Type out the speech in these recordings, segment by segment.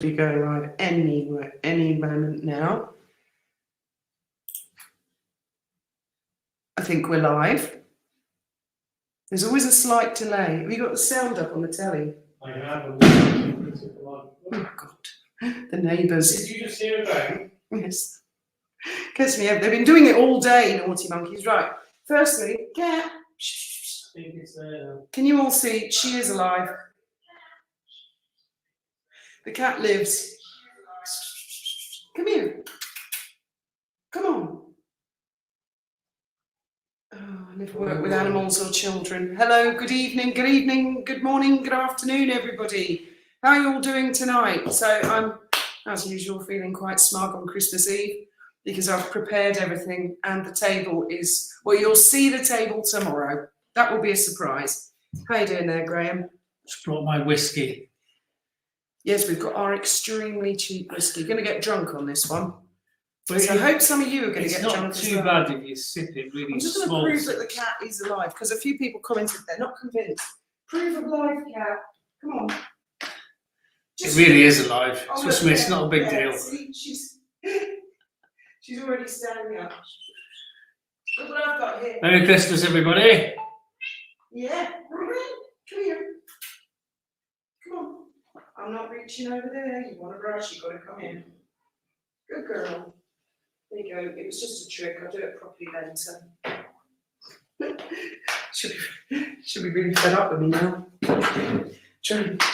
be going live any moment now. I think we're live. There's always a slight delay. Have you got the sound up on the telly? I have. Oh God, the neighbours. Did you just hear a bang? Yes. Gets me. They've been doing it all day, naughty monkeys. Right. Firstly, cat. I think it's there. Can you all see? She is alive. The cat lives. Come here. Come on. Oh, I never work with animals or children. Hello, good evening, good morning, good afternoon, everybody. How are you all doing tonight? So I'm, as usual, feeling quite smug on Christmas Eve because I've prepared everything and the table is, well, you'll see the table tomorrow. That will be a surprise. How you doing there, Graham? Just brought my whiskey. Yes, we've got our extremely cheap whiskey. Going to get drunk on this one. But so I hope some of you are going to get drunk as well. It's not too bad if you sip it really. I'm just going to prove that the cat is alive because a few people commented they're not convinced. Proof of life, cat. Come on. It really is alive. Trust me, it's not a big deal. See, she's already standing up. Look what I've got here. Merry Christmas, everybody. Yeah. Come here. Come on. I'm not reaching over there. You want to brush, you've got to come in. Good girl. There you go. It was just a trick. I'll do it properly later. Should be really fed up with me now.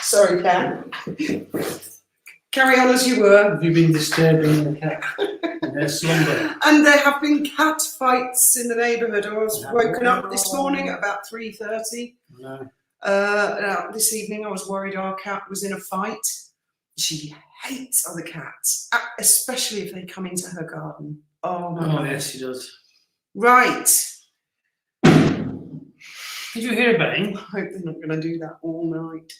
Sorry, Cat. Carry on as you were. Have you been disturbing the cat in their slumber? And there have been cat fights in the neighbourhood. I was woken up this morning at about 3:30. No. This evening I was worried our cat was in a fight. She hates other cats, especially if they come into her garden. Oh my God. Yes, she does. Right. Did you hear a bang? I hope they're not going to do that all night.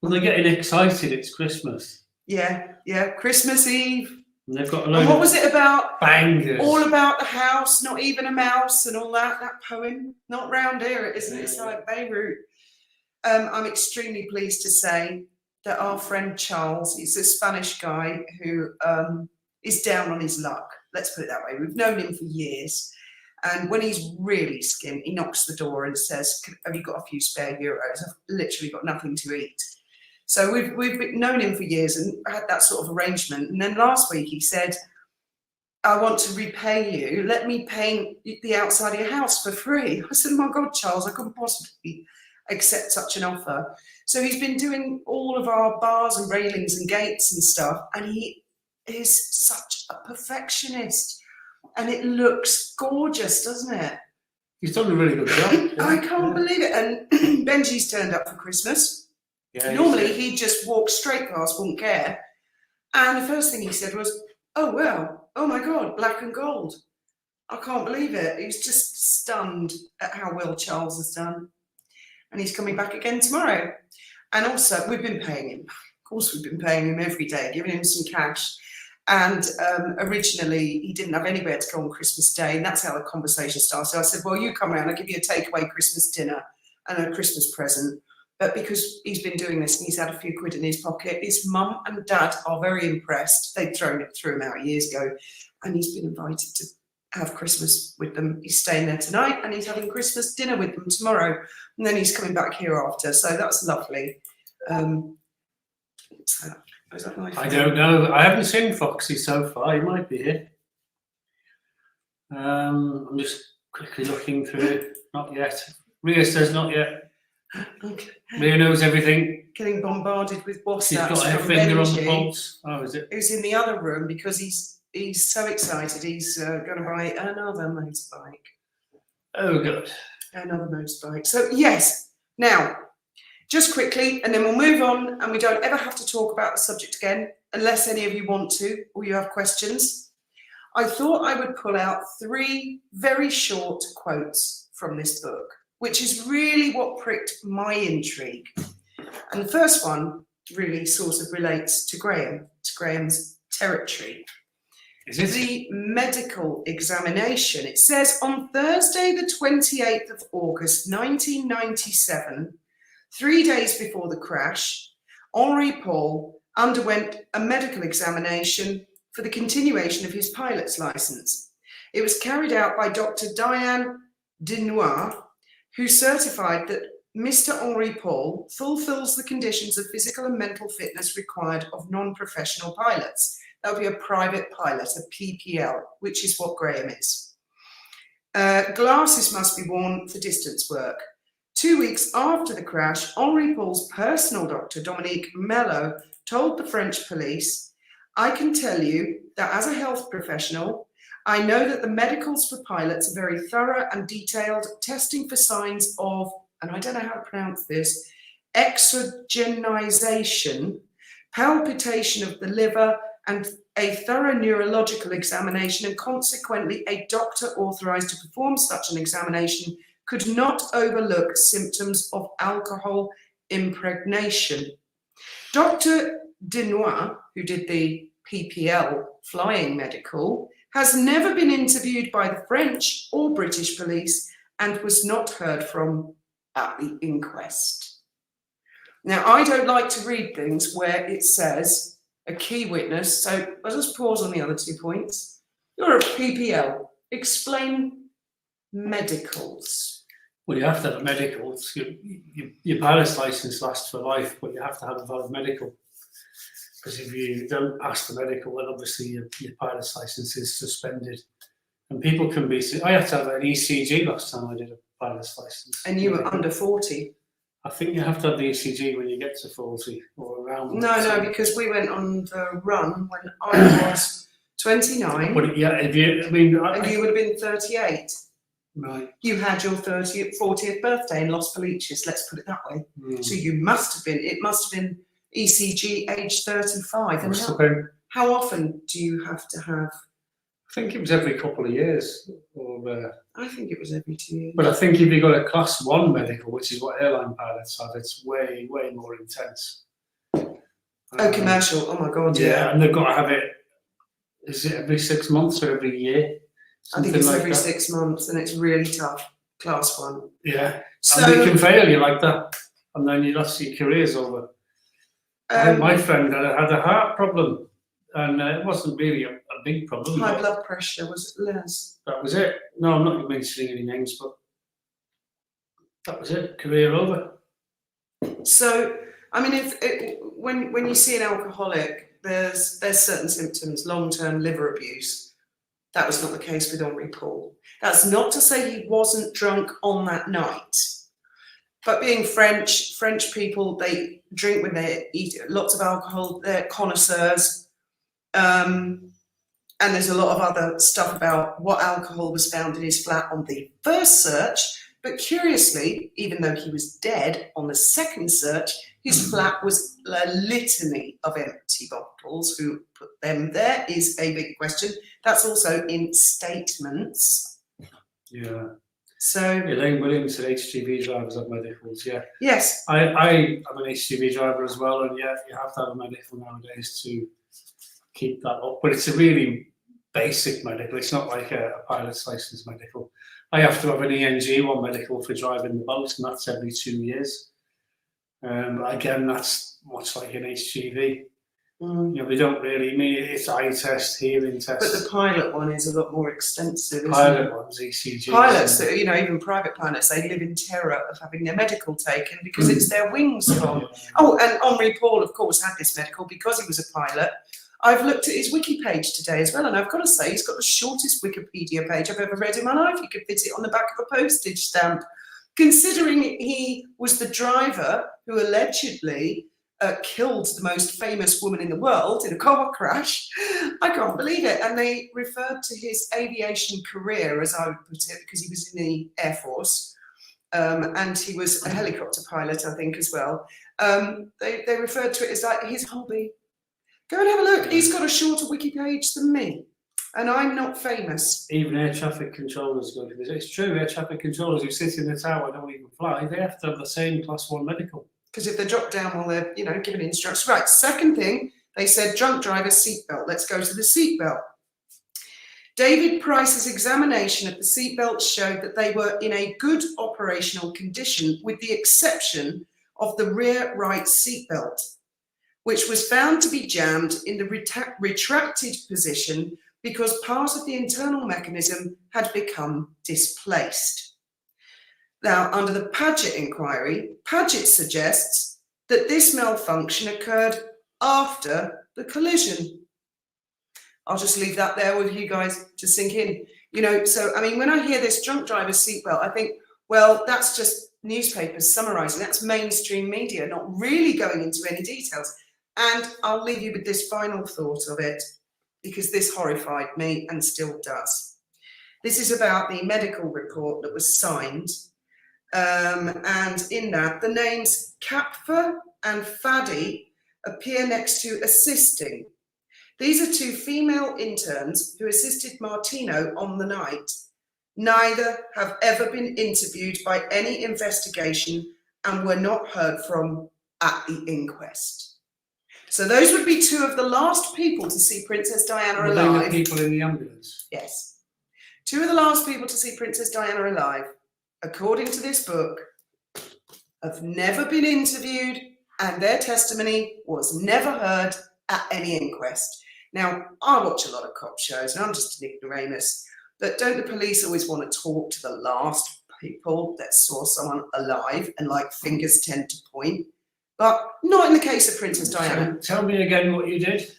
Well, they're getting excited. It's Christmas. Yeah. Christmas Eve. And they've got a And load what of was it about? bangers. All about the house, not even a mouse, and all that. That poem. Not round here, isn't it? It's like Beirut. I'm extremely pleased to say that our friend Charles, he's a Spanish guy who is down on his luck. Let's put it that way. We've known him for years. And when he's really skint, he knocks the door and says, have you got a few spare euros? I've literally got nothing to eat. So we've known him for years and had that sort of arrangement. And then last week he said, I want to repay you. Let me paint the outside of your house for free. I said, oh my God, Charles, I couldn't possibly accept such an offer. So he's been doing all of our bars and railings and gates and stuff. And he is such a perfectionist. And it looks gorgeous, doesn't it? He's done a really good job. I can't believe it. And Benji's turned up for Christmas. Yeah, normally he'd just walk straight past, wouldn't care. And the first thing he said was, oh, well, oh my God, black and gold. I can't believe it. He was just stunned at how well Charles has done. And he's coming back again tomorrow. And also, we've been paying him. Of course, we've been paying him every day, giving him some cash. And originally, he didn't have anywhere to go on Christmas Day. And that's how the conversation started. So I said, well, you come around, I'll give you a takeaway Christmas dinner and a Christmas present. But because he's been doing this and he's had a few quid in his pocket, his mum and dad are very impressed. They threw him out years ago. And he's been invited to have Christmas with them. He's staying there tonight and he's having Christmas dinner with them tomorrow. And then he's coming back here after. So that's lovely. Is that my I don't know. I haven't seen Foxy so far. He might be here. I'm just quickly looking through it. Not yet. Ria says not yet. Okay. Ria knows everything. Getting bombarded with WhatsApps. She's got her from finger on the Benji, pulse. Oh, is it? who's in the other room because he's so excited. He's going to buy another motorbike. Oh, good. Another motorbike. So yes. Now, just quickly, and then we'll move on, and we don't ever have to talk about the subject again, unless any of you want to, or you have questions. I thought I would pull out 3 very short quotes from this book, which is really what pricked my intrigue. And the first one really sort of relates to Graham's territory. Is it? The medical examination. It says, on Thursday, the 28th of August, 1997, 3 days before the crash, Henri Paul underwent a medical examination for the continuation of his pilot's license. It was carried out by Dr. Diane Denoir, who certified that Mr. Henri Paul fulfills the conditions of physical and mental fitness required of non-professional pilots. That would be a private pilot, a PPL, which is what Graham is. Glasses must be worn for distance work. 2 weeks after the crash, Henri Paul's personal doctor, Dominique Mello, told the French police, "I can tell you that as a health professional, I know that the medicals for pilots are very thorough and detailed, testing for signs of," and I don't know how to pronounce this, "exogenization, palpitation of the liver, and a thorough neurological examination, and consequently a doctor authorized to perform such an examination could not overlook symptoms of alcohol impregnation." Dr. Denoir, who did the PPL flying medical, has never been interviewed by the French or British police and was not heard from at the inquest. Now, I don't like to read things where it says a key witness, so I'll just pause on the other 2 points. You're a PPL. Explain medicals. Well, you have to have a medical. Your pilot's license lasts for life, but you have to have a valid medical. Because if you don't pass the medical, then obviously your pilot's license is suspended. And people can be. I had to have an ECG last time I did a pilot's license. And you were under 40. I think you have to have the ECG when you get to 40 or around. No, because we went on the run when I was 29. But yeah, and you would have been 38. Right. You had your 40th birthday in Los Felices, let's put it that way. So it must have been ECG age 35. And how often do you have to have? I think it was every couple of years. I think it was every 2 years. But I think if you've got a class 1 medical, which is what airline pilots have, it's way, way more intense. Commercial, oh my God, yeah. And they've got to have it, is it every 6 months or every year? I think it's like every 6 months, and it's really tough, class 1. Yeah, so, and they can fail you like that, and then that's your career's over. My friend had a heart problem, and it wasn't really a big problem. High blood pressure, was it, Les? That was it. No, I'm not mentioning any names, but that was it. Career over. So, I mean, when you see an alcoholic, there's certain symptoms, long-term liver abuse. That was not the case with Henri Paul. That's not to say he wasn't drunk on that night. But being French people, they drink when they eat lots of alcohol. They're connoisseurs. And there's a lot of other stuff about what alcohol was found in his flat on the first search. But curiously, even though he was dead on the second search, his flat was a litany of empty bottles. Who put them there is a big question. That's also in statements. Yeah. So Elaine Williams said HGV drivers have medicals. Yeah. Yes. I am an HGV driver as well, and yeah, you have to have a medical nowadays to keep that up. But it's a really basic medical. It's not like a pilot's license medical. I have to have an ENG1 medical for driving the boat, and that's every 2 years. Again, that's much like an HGV. They don't really, it's eye test, hearing test. But the pilot one is a lot more extensive, isn't pilot it? one's ECG. Pilots, even private pilots, they live in terror of having their medical taken because it's their wings gone. Oh, and Henri Paul, of course, had this medical because he was a pilot. I've looked at his wiki page today as well, and I've got to say, he's got the shortest Wikipedia page I've ever read in my life. You could fit it on the back of a postage stamp. Considering he was the driver who allegedly killed the most famous woman in the world in a car crash, I can't believe it. And they referred to his aviation career, as I would put it, because he was in the Air Force, and he was a helicopter pilot, I think, as well. They referred to it as like his hobby. Go and have a look. He's got a shorter wiki page than me, and I'm not famous. Even air traffic controllers, it's true, air traffic controllers who sit in the tower don't even fly, they have to have the same class 1 medical. Because if they drop down while they're, giving instructions. Right, second thing, they said drunk driver seatbelt. Let's go to the seatbelt. David Price's examination of the seatbelts showed that they were in a good operational condition, with the exception of the rear right seatbelt. which was found to be jammed in the retracted position because part of the internal mechanism had become displaced. Now, under the Paget inquiry, Paget suggests that this malfunction occurred after the collision. I'll just leave that there with you guys to sink in. You know, so, I mean, when I hear this drunk driver's seatbelt, I think, well, that's just newspapers summarising. That's mainstream media, not really going into any details. And I'll leave you with this final thought of it, because this horrified me and still does. This is about the medical report that was signed. And in that, the names Kapfer and Faddy appear next to assisting. These are two female interns who assisted Martino on the night. Neither have ever been interviewed by any investigation and were not heard from at the inquest. So those would be two of the last people to see Princess Diana Were alive. they the people in the ambulance? Yes. Two of the last people to see Princess Diana alive, according to this book, have never been interviewed and their testimony was never heard at any inquest. Now, I watch a lot of cop shows and I'm just an ignoramus, but don't the police always want to talk to the last people that saw someone alive and like fingers tend to point? But not in the case of Princess Diana. So, tell me again what you did.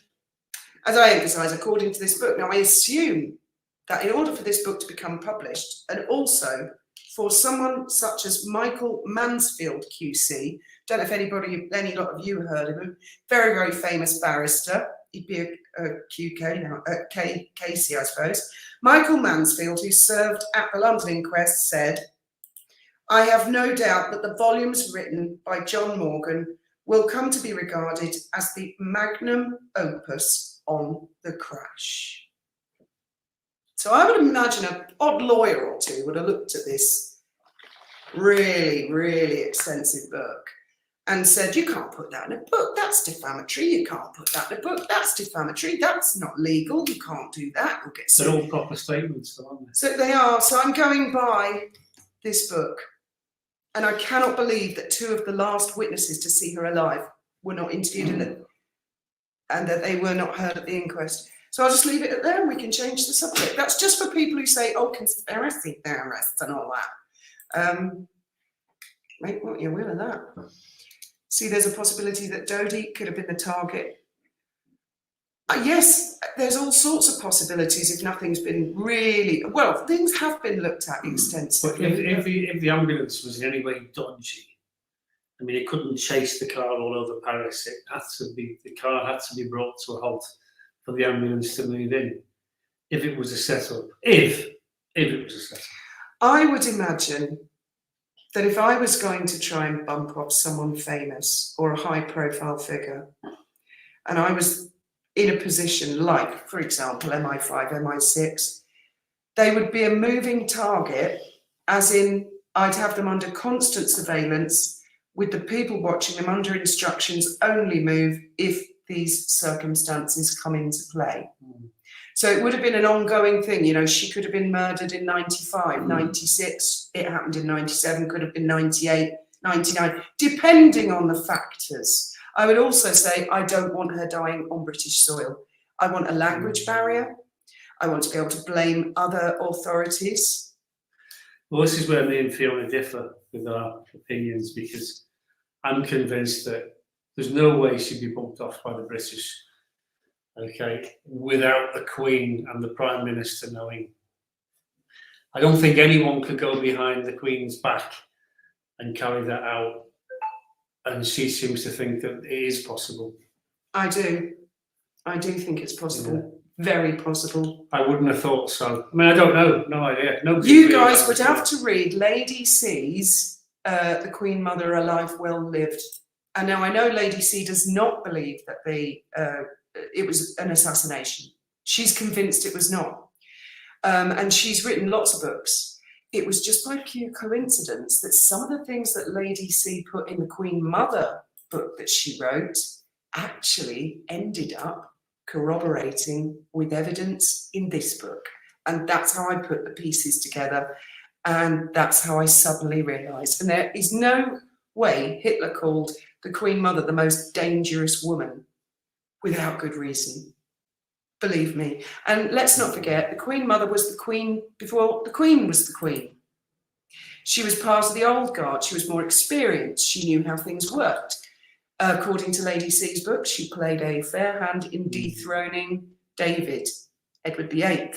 As I emphasise, according to this book, now I assume that in order for this book to become published, and also for someone such as Michael Mansfield QC, don't know if any lot of you heard of him, very, very famous barrister. He'd be a QK now, Casey, I suppose. Michael Mansfield, who served at the London inquest, said, "I have no doubt that the volumes written by John Morgan will come to be regarded as the magnum opus on the crash." So I would imagine an odd lawyer or two would have looked at this really, really extensive book and said, you can't put that in a book, that's defamatory, you can't put that in a book, that's defamatory, that's not legal, you can't do that, you'll get sued. They're all proper statements, though, aren't they? So they are. So I'm going by this book, and I cannot believe that two of the last witnesses to see her alive were not interviewed and that they were not heard at the inquest. So I'll just leave it at there and we can change the subject. That's just for people who say, oh, conspiracy theorists and all that. Make what you will of that. See, there's a possibility that Dodie could have been the target. Yes, there's all sorts of possibilities if nothing's been really... Well, things have been looked at extensively. But if the ambulance was in any way dodgy, I mean, it couldn't chase the car all over Paris. The car had to be brought to a halt for the ambulance to move in. If it was a setup. If it was a setup. I would imagine that if I was going to try and bump off someone famous or a high-profile figure, and I was in a position like, for example, MI5, MI6, they would be a moving target, as in I'd have them under constant surveillance with the people watching them under instructions only move if these circumstances come into play. So it would have been an ongoing thing. You know, she could have been murdered in 95, 96. It happened in 97, could have been 98, 99, depending on the factors. I would also say I don't want her dying on British soil. I want a language barrier. I want to be able to blame other authorities. Well, this is where me and Fiona differ with our opinions, because I'm convinced that there's no way she'd be bumped off by the British, okay, without the Queen and the Prime Minister knowing. I don't think anyone could go behind the Queen's back and carry that out, and she seems to think that it is possible. I do think it's possible. Yeah. Very possible. I wouldn't have thought so. I mean, I don't know, no idea. Nobody you guys would have to read Lady C's The Queen Mother Alive, Well Lived. And now I know Lady C does not believe that it was an assassination. She's convinced it was not. And she's written lots of books. It was just by pure coincidence that some of the things that Lady C put in the Queen Mother book that she wrote actually ended up corroborating with evidence in this book. And that's how I put the pieces together. And that's how I suddenly realised. And there is no way Hitler called the the Queen Mother the most dangerous woman without good reason. Believe me. And let's not forget, the Queen Mother was the Queen before the Queen was the Queen. She was part of the old guard. She was more experienced. She knew how things worked. According to Lady C's book, she played a fair hand in dethroning David, Edward VIII.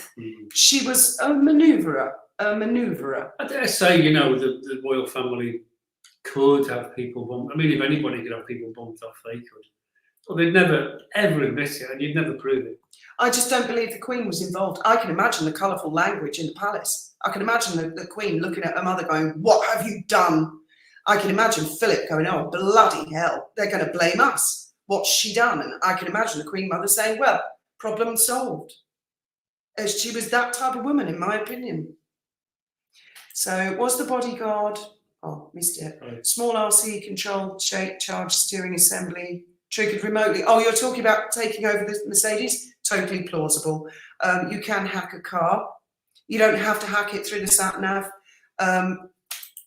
She was a manoeuvrer. I dare say, you know, the royal family could have people bumped. I mean, if anybody could have people bumped off, they could. Well, they'd never, ever admit it, and you'd never prove it. I just don't believe the Queen was involved. I can imagine the colourful language in the palace. I can imagine the Queen looking at her mother going, "What have you done?" I can imagine Philip going, "Oh, bloody hell, they're going to blame us. What's she done?" And I can imagine the Queen Mother saying, "Well, problem solved." She was that type of woman, in my opinion. So was the bodyguard, oh, missed it, Right. Small RC controlled charge steering assembly, triggered remotely. Oh, you're talking about taking over the Mercedes? Totally plausible. You can hack a car. You don't have to hack it through the sat-nav. And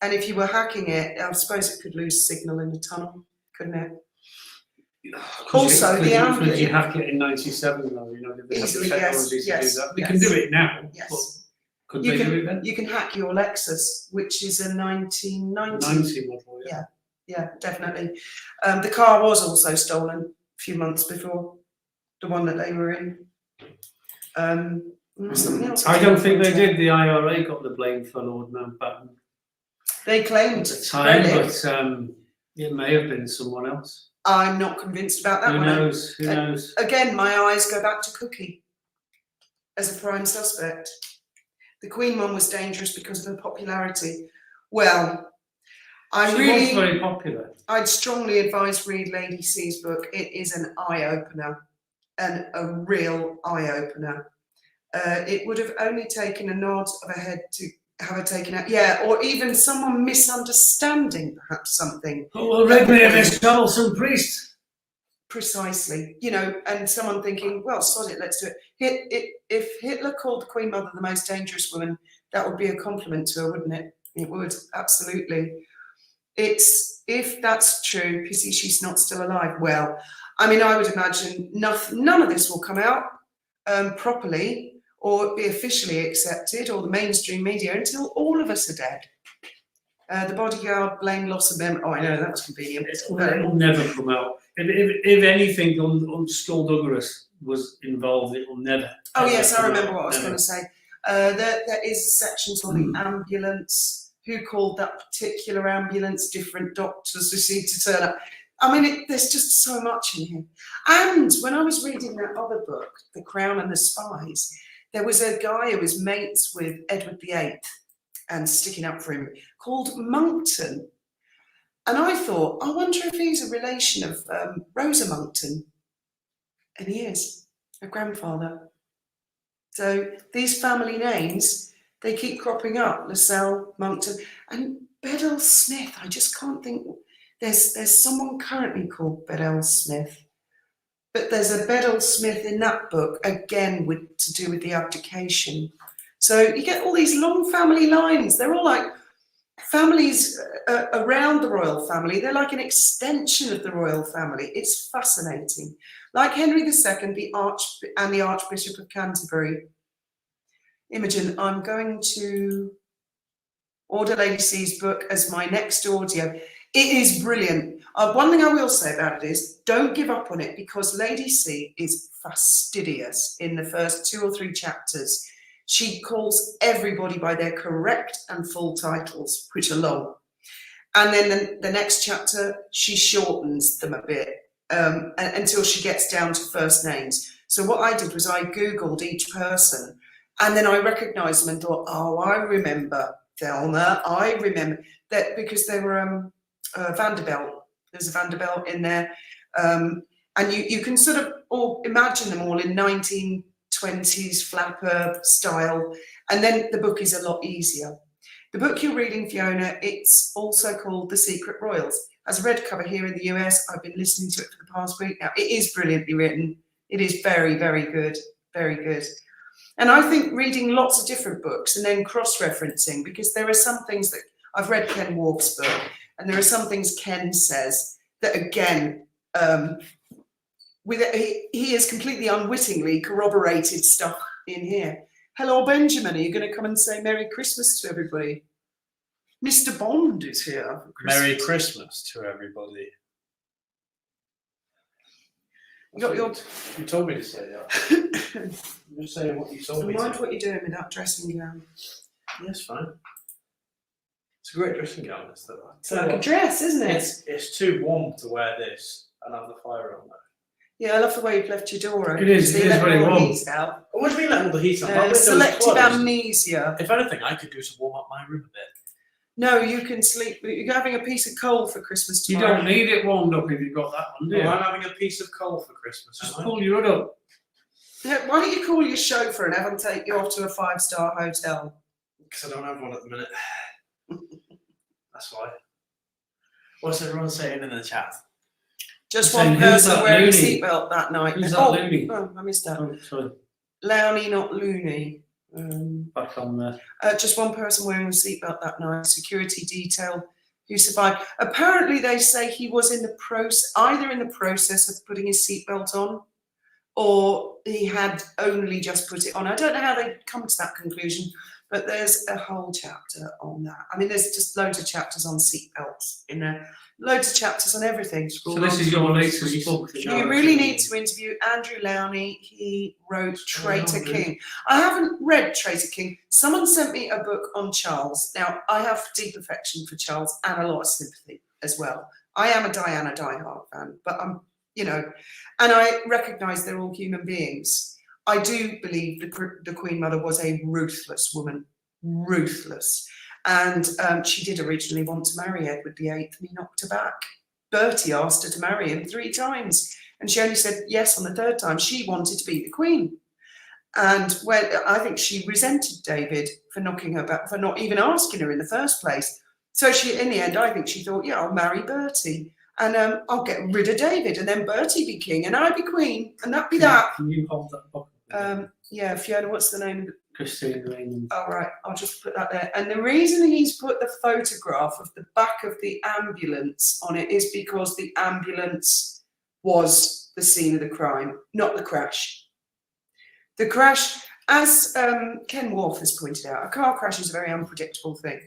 if you were hacking it, I suppose it could lose signal in the tunnel, couldn't it? Also, the ambulance. Could you hack it in '97 though? You know, did they have the Easily, technology to yes, do that? We yes. can do it now. Yes. But could they do it then? You can hack your Lexus, which is a 1990. 90 model, yeah. Yeah, definitely. The car was also stolen a few months before, the one that they were in. Something else. I don't think they did. The IRA got the blame for Lord Mountbatten They claimed at the time, really. but it may have been someone else. I'm not convinced about that Who one. knows? Who knows? Again, my eyes go back to Cookie as a prime suspect. The Queen Mum was dangerous because of her popularity. Well, She was very popular. I'd strongly advise read Lady C's book. It is an eye-opener, and a real eye-opener. It would have only taken a nod of a head to have her taken out. Yeah, or even someone misunderstanding perhaps something. Oh, well, read me of this troublesome priest. Precisely, you know, and someone thinking, well, sod it, let's do it. If Hitler called the Queen Mother the most dangerous woman, that would be a compliment to her, wouldn't it? It would, absolutely. It's, if that's true, pity she's not still alive. Well, I mean, I would imagine none of this will come out properly or be officially accepted, or the mainstream media, until all of us are dead. The bodyguard blamed loss of memory. Oh, I know, that was convenient. It'll never come out. If anything on Skullduggerous was involved, it will never. Oh yes, I remember what I was going to say. There is sections on the ambulance. Who called that particular ambulance? Different doctors who seem to turn up. I mean, there's just so much in here. And when I was reading that other book, The Crown and the Spies, there was a guy who was mates with Edward VIII and sticking up for him, called Monckton. And I thought, I wonder if he's a relation of Rosa Monckton. And he is, her grandfather. So these family names, they keep cropping up. Lascelles, Monckton, and Bedell Smith. I just can't think. There's someone currently called Bedell Smith. But there's a Bedell Smith in that book, again, to do with the abdication. So you get all these long family lines. They're all like families around the royal family. They're like an extension of the royal family. It's fascinating. Like Henry II, the Archbishop of Canterbury. Imogen, I'm going to order Lady C's book as my next audio. It is brilliant. One thing I will say about it is don't give up on it, because Lady C is fastidious in the first 2 or 3 chapters. She calls everybody by their correct and full titles, which are long. And then the next chapter, she shortens them a bit until she gets down to first names. So what I did was I Googled each person, and then I recognised them and thought, oh, I remember Thelma. I remember that, because they were Vanderbilt. There's a Vanderbilt in there. And you can sort of all imagine them all in 1920s flapper style. And then the book is a lot easier. The book you're reading, Fiona, it's also called The Secret Royals. Has a red cover here in the US. I've been listening to it for the past week now. It is brilliantly written. It is very, very good. Very good. And I think reading lots of different books and then cross-referencing, because there are some things that I've read Ken Wharf's book, and there are some things Ken says that again, he has completely unwittingly corroborated stuff in here. Hello, Benjamin. Are you going to come and say Merry Christmas to everybody? Mr. Bond is here. Merry Christmas to everybody. You told me to say that. I'm just saying what you told me. Mind what you're doing with that dressing gown. Yes, fine. It's a great dressing gown. It's like a dress, isn't it? It's too warm to wear this and have the fire on there. Yeah, I love the way you've left your door open. It is very warm. What do you mean letting all the heat on? Selective amnesia. If anything, I could do to warm up my room a bit. No, you can sleep. You're having a piece of coal for Christmas tomorrow. You don't need it warmed up if you've got that one, do you? I'm having a piece of coal for Christmas. Just pull your hood up. Yeah, why don't you call your chauffeur and have him take you off to a 5-star hotel? Because I don't have one at the minute. That's why. What's everyone saying in the chat? Just one person wearing a loony? seatbelt that night. Who's that loony? Oh, I missed that. Oh, sorry. Lowney, not loony. Back on there. Just one person wearing a seatbelt that night. Security detail who survived. Apparently, they say he was either in the process of putting his seatbelt on, or he had only just put it on. I don't know how they come to that conclusion, but there's a whole chapter on that. I mean, there's just loads of chapters on seatbelts in there. Loads of chapters on everything. So this is your latest book. You really need to interview Andrew Lowney. He wrote Traitor King. I haven't read Traitor King. Someone sent me a book on Charles. Now, I have deep affection for Charles and a lot of sympathy as well. I am a Diana diehard fan, but I'm, and I recognise they're all human beings. I do believe the Queen Mother was a ruthless woman, ruthless. And she did originally want to marry Edward VIII, and he knocked her back. Bertie asked her to marry him 3 times, and she only said yes on the 3rd time. She wanted to be the queen. And I think she resented David for knocking her back, for not even asking her in the first place. So in the end, I think she thought, yeah, I'll marry Bertie, and I'll get rid of David, and then Bertie be king, and I'd be queen, and that'd be that. Can you hold that book? Yeah, Fiona, what's the name of the Christine Raymond. All right, I'll just put that there. And the reason he's put the photograph of the back of the ambulance on it is because the ambulance was the scene of the crime, not the crash. The crash, as Ken Wolfe has pointed out, a car crash is a very unpredictable thing.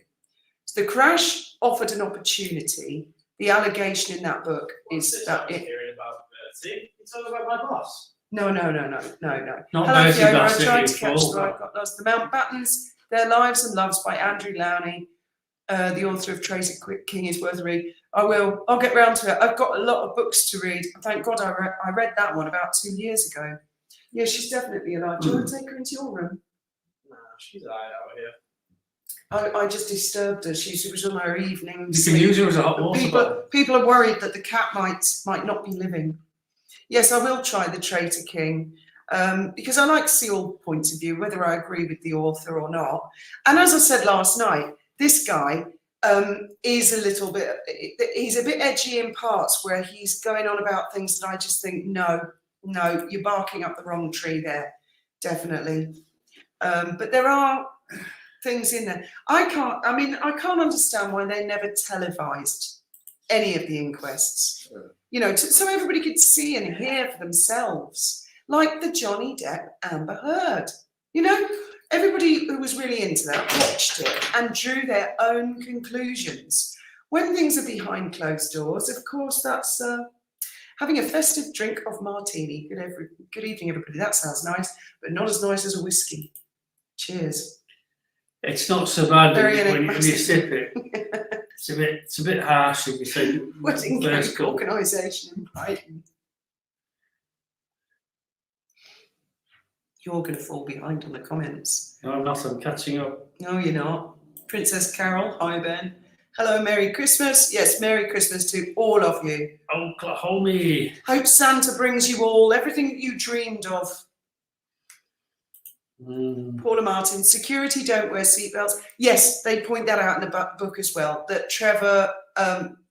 So the crash offered an opportunity. The allegation in that book is that it. It's all about my boss. No. Not Hello, Bertie Fiona. I Bassett, tried you to catch fool. the I got lost. The Mountbattens, Their Lives and Loves by Andrew Lowney, the author of Traitor King, is worth a read. I'll get round to it. I've got a lot of books to read. Thank God I read that one about 2 years ago. Yeah, she's definitely alive. Do you want to take her into your room? Nah, she's alright out here. I just disturbed her. She was on her evening. You can use her as a hot water bottle. People are worried that the cat might not be living. Yes, I will try the Traitor King. Because I like to see all points of view, whether I agree with the author or not. And as I said last night, this guy is he's a bit edgy in parts where he's going on about things that I just think, no, you're barking up the wrong tree there, definitely. But there are things in there. I can't understand why they never televised any of the inquests, so everybody could see and hear for themselves. Like the Johnny Depp Amber Heard. Everybody who was really into that watched it and drew their own conclusions. When things are behind closed doors, of course, that's having a festive drink of martini. Good evening, everybody. That sounds nice, but not as nice as a whiskey. Cheers. It's not so bad when you sip it. Enigmatic. It's a bit harsh if you say Wedding first cake cup. organisation in Brighton. You're going to fall behind on the comments. No, I'm not. I'm catching up. No, you're not. Princess Carol, hi Ben. Hello, Merry Christmas. Yes, Merry Christmas to all of you. Oklahoma. Hope Santa brings you all everything that you dreamed of. Paula Martin, security don't wear seatbelts. Yes, they point that out in the book as well, that Trevor,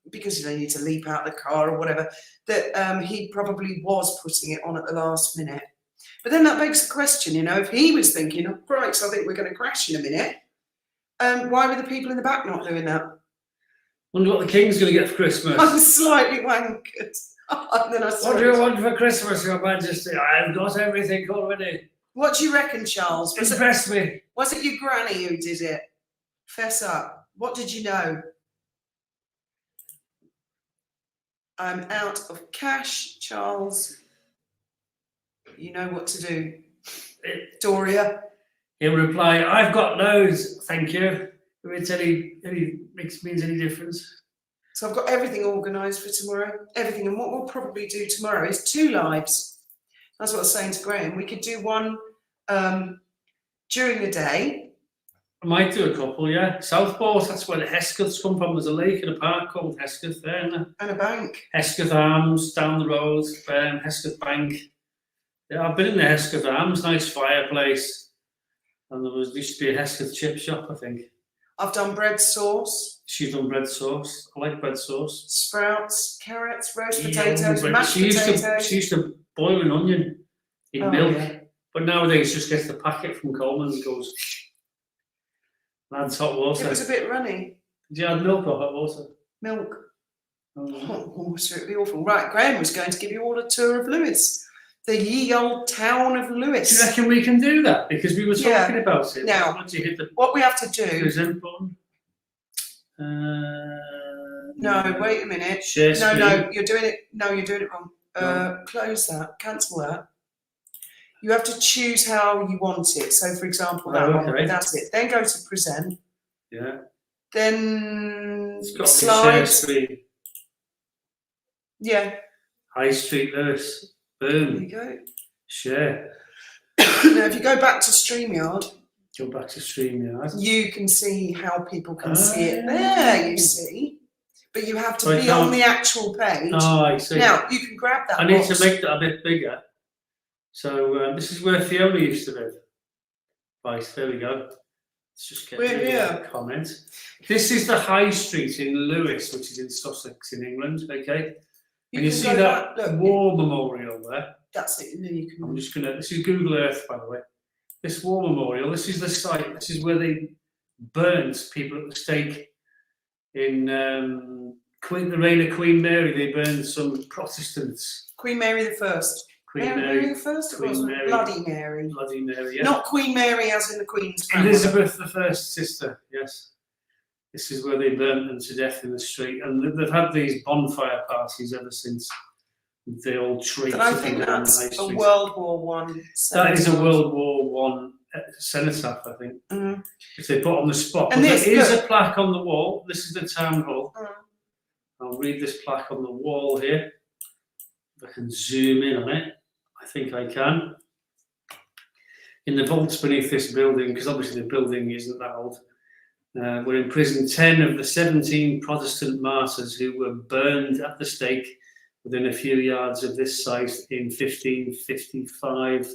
because they need to leap out of the car or whatever, that he probably was putting it on at the last minute. But then that begs the question, if he was thinking, oh, Christ, I think we're going to crash in a minute, why were the people in the back not doing that? Wonder what the King's going to get for Christmas. I'm slightly wankered. And then I saw What do you it. want for Christmas, Your Majesty? I've got everything already. What do you reckon, Charles? Impress me. Was it your granny who did it? Fess up. What did you know? I'm out of cash, Charles. You know what to do. Doria. He'll reply, I've got loads, thank you. If it's means any difference. So I've got everything organised for tomorrow. Everything. And what we'll probably do tomorrow is 2 lives. That's what I was saying to Graham. We could do one during the day. I might do a couple, yeah. Southport, that's where the Heskeths come from. There's a lake and a park called Hesketh there, isn't there? And a bank. Hesketh Arms down the road, Hesketh Bank. Yeah, I've been in the Hesketh Arms, nice fireplace. And used to be a Hesketh chip shop, I think. I've done bread sauce. She's done bread sauce. I like bread sauce. Sprouts, carrots, roast Yeah, potatoes, but mashed she potatoes. used to boil an onion in Oh, milk. yeah. But nowadays just gets the packet from Coleman's and goes, adds hot water. It was a bit runny. Did you add milk or hot water? Milk. Oh. Hot water, it'd be awful. Right, Graham was going to give you all a tour of Lewes. The ye old town of Do you Lewes. reckon we can do that? Because we were Yeah. talking about it. Now, Once you hit the What we have to do. present button. No, wait a minute. Share No, screen. no, you're doing it. No, you're doing it wrong. Close that. Cancel that. You have to choose how you want it. So, for example, that Oh, okay. one. That's it. Then go to present. Yeah. Then It's got to be share slides. screen. Yeah. High Street Lewes. There Boom. you go. Share. Now, if you go back to Streamyard, Go back to Streamyard. you can see how people can see it there. You see, but you have to I be on can't- the actual page. Oh, I see. Now you can grab that. I need box. to make that a bit bigger. So this is where Fiona used to live. Right, there we go. Let's just get We're the here. comment. This is the High Street in Lewes, which is in Sussex in England. Okay, You and you can see go that back, look, war memorial there. That's it. And then you can. I'm just gonna. This is Google Earth, by the way. This war memorial. This is the site. This is where they burnt people at the stake in the reign of Queen Mary. They burned some Protestants. Queen Mary the First. Queen Mary Mary, the First. It Queen was Mary. Bloody Mary. Bloody Mary. Yeah. Not Queen Mary as in the Queen's grandmother. Elizabeth the First sister. Yes. This is where they burnt them to death in the street, and they've had these bonfire parties ever since. The old trees. But I think that's a Street. World War One. That is a World War One cenotaph, I think. Mm. If they put on the spot. And But this- there is look. a plaque on the wall. This is the town hall. Mm. I'll read this plaque on the wall here. If I can zoom in on it, I think I can. In the vaults beneath this building, because obviously the building isn't that old, were imprisoned 10 of the 17 Protestant martyrs who were burned at the stake within a few yards of this site in 1555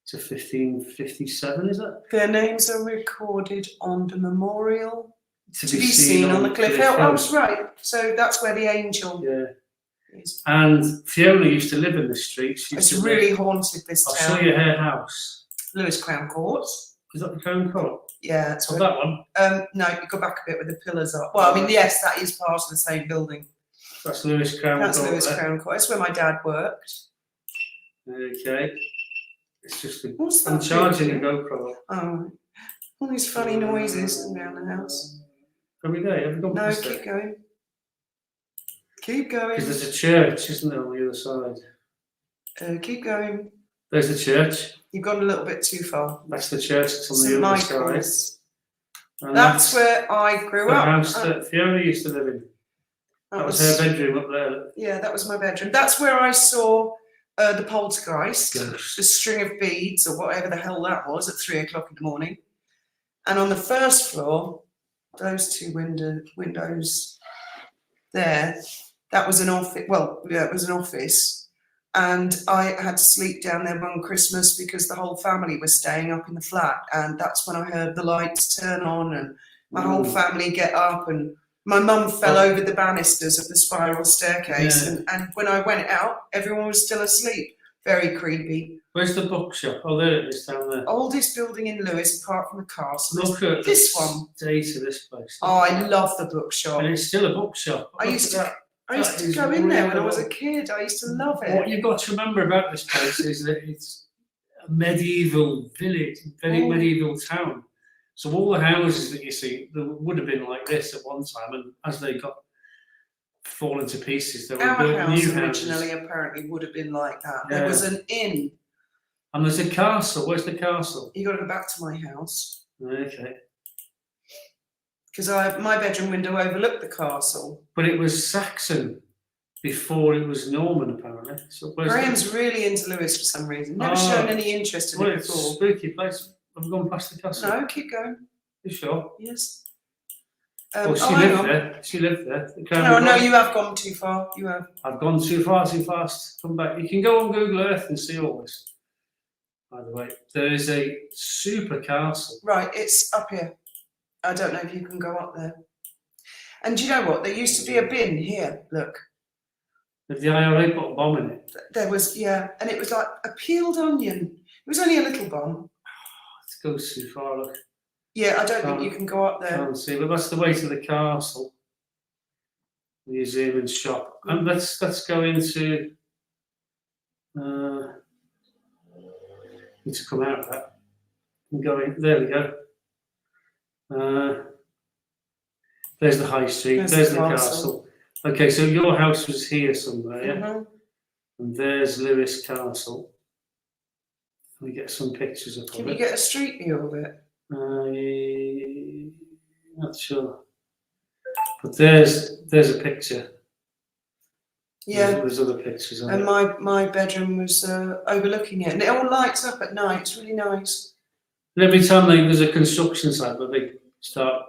to 1557, is it? Their names are recorded on the memorial to be seen on the cliff. Oh, I Hill. was right. So that's where the angel Yeah. is. And Fiona used to live in this street. She used It's to really haunted, this I'll town. show you her house. Lewes Crown Court. Is that the Crown Court? Yeah, that's Oh, where. that one. No, you go back a bit where the pillars are. Well, I mean, yes, that is part of the same building. That's Lewes Crown That's Court. Lewes there. Crown Court. It's where my dad worked. Okay. It's just a, What's that I'm charging a thing? GoPro. Oh, all these funny noises around the house. Are we there? Have we gone No, past keep it? going. Keep going. Because there's a church, isn't there, on the other side? Keep going. There's the church. You've gone a little bit too far. That's the church that's on St the other side. Michael's. And That's where I grew the up. house that Fiona used to live in. That was her bedroom up there. Yeah, that was my bedroom. That's where I saw the poltergeist, Ghost. the string of beads or whatever the hell that was at 3 o'clock in the morning. And on the first floor, those two windows there, that was an office. Well, yeah, it was an office. And I had to sleep down there one Christmas because the whole family was staying up in the flat. And that's when I heard the lights turn on and my whole family get up, and my mum fell over the banisters of the spiral staircase. Yeah. And when I went out, everyone was still asleep. Very creepy. Where's the bookshop? Oh, there it is down there. Oldest building in Lewes, apart from the castle. Look at this the one. state of this place. Oh, I love the bookshop. And it's still a bookshop. I Look used at to, that. I used That to is go in there when I real. was a kid. I used to love What it. you've got to remember about this place is that it's a medieval village, very medieval town. So all the houses that you see, they would have been like this at one time, and as they got fallen to pieces, they were Our built house new originally houses. apparently would have been like that. Yeah. There was an inn. And there's a castle. Where's the castle? You got to go back to my house Okay. because my bedroom window overlooked the castle. But it was Saxon before it was Norman, apparently. So where's Graham's really into Lewes for some reason. Never Oh. shown any interest in Well, it it's a before. spooky place. Have we gone past the castle? No, keep going. You sure? Yes. Well, she hang lived on. there. She lived there. Oh no, you have gone too far. You have. I've gone too far, too fast. Come back. You can go on Google Earth and see all this. By the way, there is a super castle. Right, it's up here. I don't know if you can go up there. And do you know what? There used to be a bin here. Look, If the IRA put a bomb in it, there was, yeah, and it was like a peeled onion. It was only a little bomb. it goes too far. Look, Yeah, I don't think you can go up there. can't see, but that's the way to the castle, museum and shop. And let's go into. Need to come out of that. And go in. There we go. There's the high street. There's the castle. Okay, so your house was here somewhere, yeah? Mhm. And there's Lewes Castle. Let me get some pictures of Can it. you get a street view of it? Not sure. But there's a picture. Yeah. There's other pictures of And it. my bedroom was overlooking it, and it all lights up at night. It's really nice. And every time there's a construction site where they start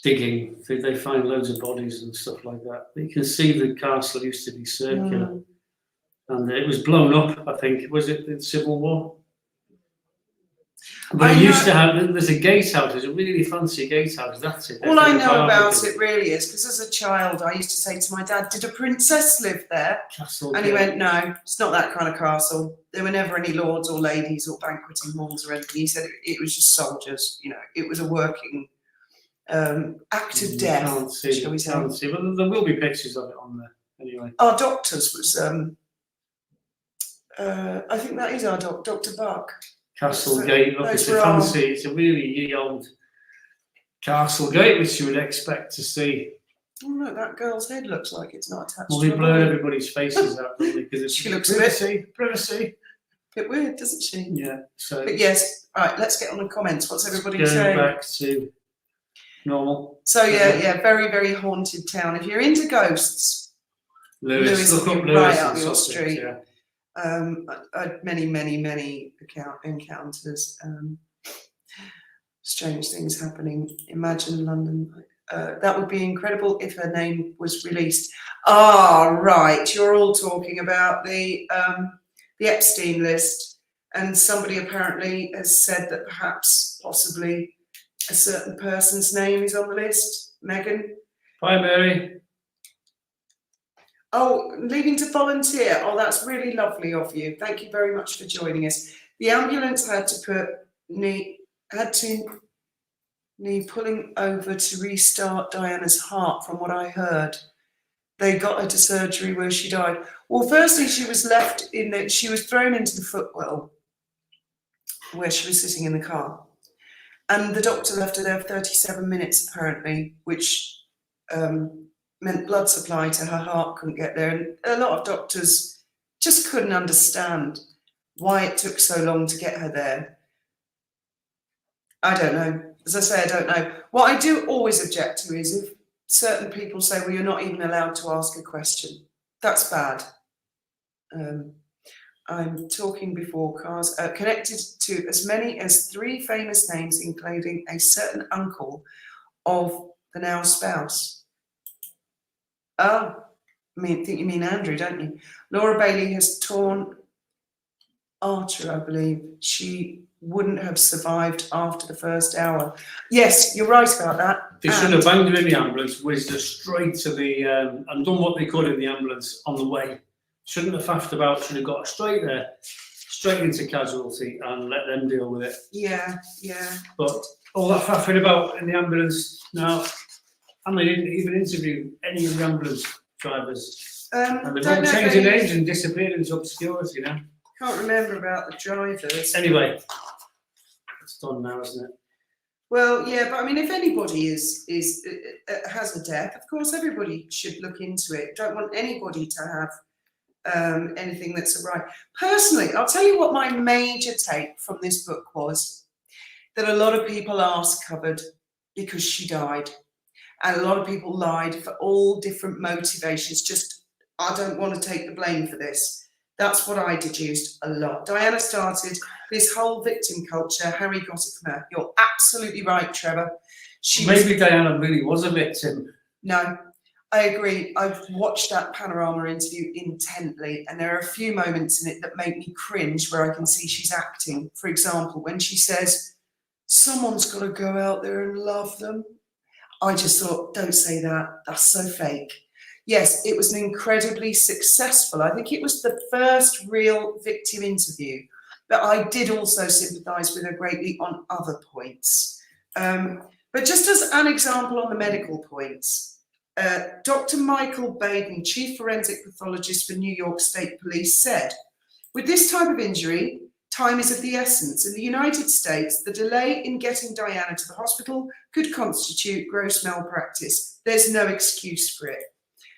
digging, they find loads of bodies and stuff like that. You can see the castle used to be circular. And it was blown up, I think. Was it the Civil War? But it used to have, there's a gatehouse, there's a really fancy gatehouse, that's it. All I know about it really is because as a child I used to say to my dad, did a princess live there? Castle And he Gate. went, no, it's not that kind of castle. There were never any lords or ladies or banqueting halls or anything. He said it was just soldiers, you know, it was a working active death, Can't see, shall we say. can't see, but there will be pictures of it on there anyway. Our doctor's was, I think that is our Dr. Buck. Castle So Gate, look, those it's a were our- fancy, it's a really ye old Castle Gate, which you would expect to see. Oh look, that girl's head looks like it's not attached Well, to they a blurred body. everybody's faces out, don't they? Because it's She looks a privacy. Bit weird, doesn't she? Yeah, so But yes, right, let's get on the comments. What's everybody going saying? back to normal. So yeah, very, very haunted town. If you're into ghosts, Lewes, look will up be Lewes right and up your Sussex, street. yeah. I had many encounters. Strange things happening. Imagine London. That would be incredible if her name was released. Ah, right. You're all talking about the Epstein list, and somebody apparently has said that perhaps, possibly, a certain person's name is on the list. Megan. Bye, Mary. Oh, leaving to volunteer. Oh, that's really lovely of you. Thank you very much for joining us. The ambulance had to knee pulling over to restart Diana's heart, from what I heard. They got her to surgery where she died. Well, firstly, she was left she was thrown into the footwell where she was sitting in the car. And the doctor left her there for 37 minutes, apparently, which meant blood supply to her heart couldn't get there. And a lot of doctors just couldn't understand why it took so long to get her there. I don't know. As I say, I don't know. What I do always object to is if certain people say, well, you're not even allowed to ask a question. That's bad. I'm talking before cars, connected to as many as 3 famous names, including a certain uncle of the now spouse. Oh, think you mean Andrew, don't you? Laura Bailey has torn artery, I believe. She wouldn't have survived after the first hour. Yes, you're right about that. They should have banged her in the ambulance, whizzed her straight to the, and done what they could in the ambulance on the way. Shouldn't have faffed about, should have got her straight there. straight into casualty and let them deal with it. Yeah. But all that faffing about in the ambulance now, and they didn't even interview any of the ambulance drivers. And they've all changed their names and disappeared into obscurity now. Can't remember about the drivers. Anyway, it's done now, isn't it? Well, yeah, but I mean, if anybody has a death, of course, everybody should look into it. Don't want anybody to have anything that's awry. Personally, I'll tell you what my major take from this book was, that a lot of people arse covered because she died. And a lot of people lied for all different motivations. Just, I don't want to take the blame for this. That's what I deduced a lot. Diana started this whole victim culture. Harry got it from her. You're absolutely right, Trevor. Maybe Diana really was a victim. No, I agree. I've watched that Panorama interview intently, and there are a few moments in it that make me cringe where I can see she's acting. For example, when she says, someone's got to go out there and love them. I just thought, don't say that. That's so fake. Yes, it was an incredibly successful, I think it was the first real victim interview, but I did also sympathise with her greatly on other points. But just as an example on the medical points, Dr. Michael Baden, Chief Forensic Pathologist for New York State Police, said, with this type of injury, time is of the essence. In the United States, the delay in getting Diana to the hospital could constitute gross malpractice. There's no excuse for it.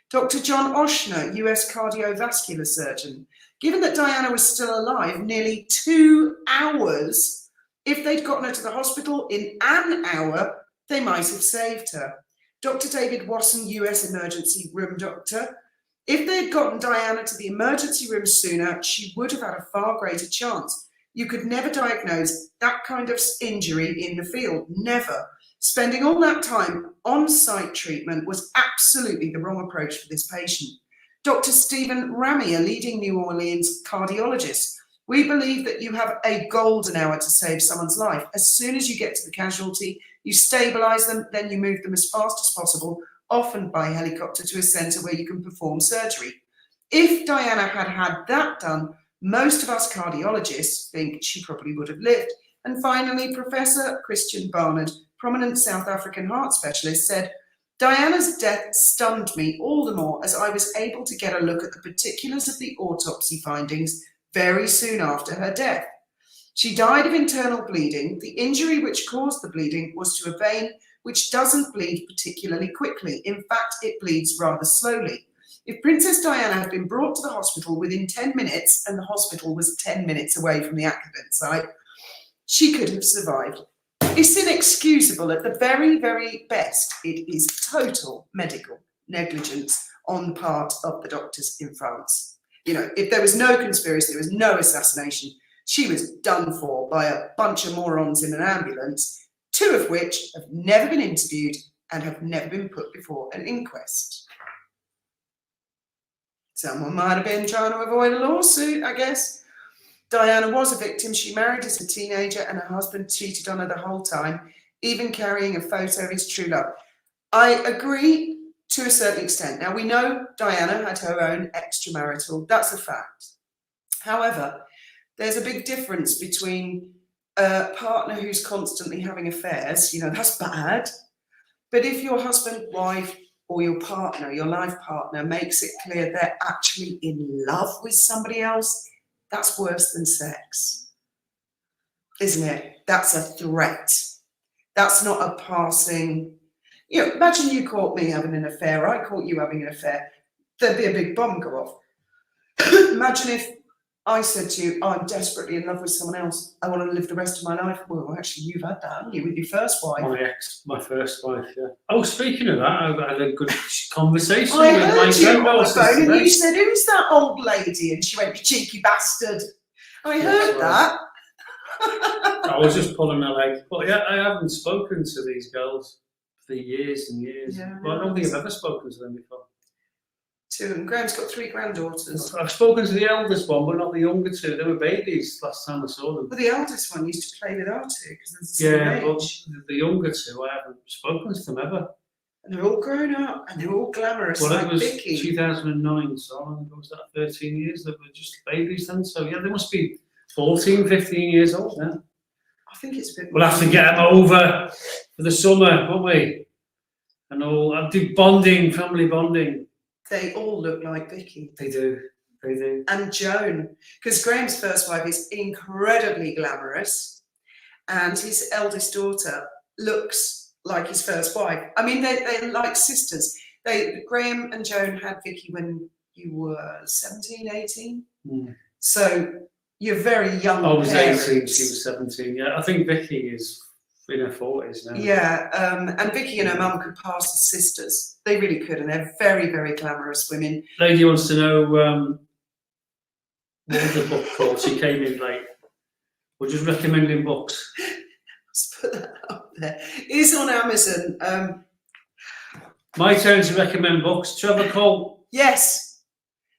Dr. John Oshner, US cardiovascular surgeon, given that Diana was still alive nearly 2 hours, if they'd gotten her to the hospital in an hour, they might have saved her. Dr. David Wasson, US emergency room doctor, if they'd gotten Diana to the emergency room sooner, she would have had a far greater chance. You could never diagnose that kind of injury in the field, never. Spending all that time on-site treatment was absolutely the wrong approach for this patient. Dr. Stephen Rami, a leading New Orleans cardiologist, we believe that you have a golden hour to save someone's life. As soon as you get to the casualty, you stabilise them, then you move them as fast as possible, often by helicopter, to a centre where you can perform surgery. If Diana had had that done, most of us cardiologists think she probably would have lived. And finally, Professor Christian Barnard, prominent South African heart specialist, said, Diana's death stunned me all the more as I was able to get a look at the particulars of the autopsy findings very soon after her death. She died of internal bleeding. The injury which caused the bleeding was to a vein which doesn't bleed particularly quickly. In fact, it bleeds rather slowly. If Princess Diana had been brought to the hospital within 10 minutes, and the hospital was 10 minutes away from the accident site, she could have survived. It's inexcusable at the very, very best. It is total medical negligence on the part of the doctors in France. You know, if there was no conspiracy, there was no assassination, she was done for by a bunch of morons in an ambulance, 2 of which have never been interviewed and have never been put before an inquest. Someone might have been trying to avoid a lawsuit, I guess. Diana was a victim. She married as a teenager and her husband cheated on her the whole time, even carrying a photo of his true love. I agree to a certain extent. Now, we know Diana had her own extramarital. That's a fact. However, there's a big difference between a partner who's constantly having affairs. You know, that's bad. But if your husband, wife, or your partner, your life partner, makes it clear they're actually in love with somebody else, that's worse than sex, isn't it? That's a threat. That's not a passing, you know, imagine you caught me having an affair, I caught you having an affair, there'd be a big bomb go off. Imagine if I said to you, I'm desperately in love with someone else, I want to live the rest of my life. Well, actually, you've had that, haven't you, with your first wife? My first wife, yeah. Oh, speaking of that, I've had a good conversation I with my heard you on the granddaughter phone and today. you said, who's that old lady? And she went, you cheeky bastard. I heard that. I was just pulling my leg. But yeah, I haven't spoken to these girls for years and years. Yeah, Well, I don't think I've ever spoken to them before. 2 of them. Graham's got 3 granddaughters. I've spoken to the eldest one, but not the younger 2. They were babies last time I saw them. But the eldest one used to play with our 2 because they're the Yeah, same but age. the younger 2, I haven't spoken to them ever. And they're all grown up and they're all glamorous Well, like it was Vicky. 2009, so how long ago was that? 13 years? They were just babies then. So yeah, they must be 14, 15 years old now. I think it's a bit. We'll have to get them over for the summer, won't we? And I'll do bonding, family bonding. They all look like Vicky. They do. They do. And Joan, because Graham's first wife is incredibly glamorous, and his eldest daughter looks like his first wife. I mean, they're like sisters. Graham and Joan had Vicky when you were 17, 18. So you're very young. I was parents. 18, she was 17. Yeah, I think Vicky is in her 40s now. Yeah, and Vicky and her mum could pass as sisters. They really could, and they're very, very glamorous women. Lady wants to know what was the book called? She came in late. We're just recommending books. Let's put that up there. It's on Amazon. My turn to recommend books. Trevor Cole. Yes.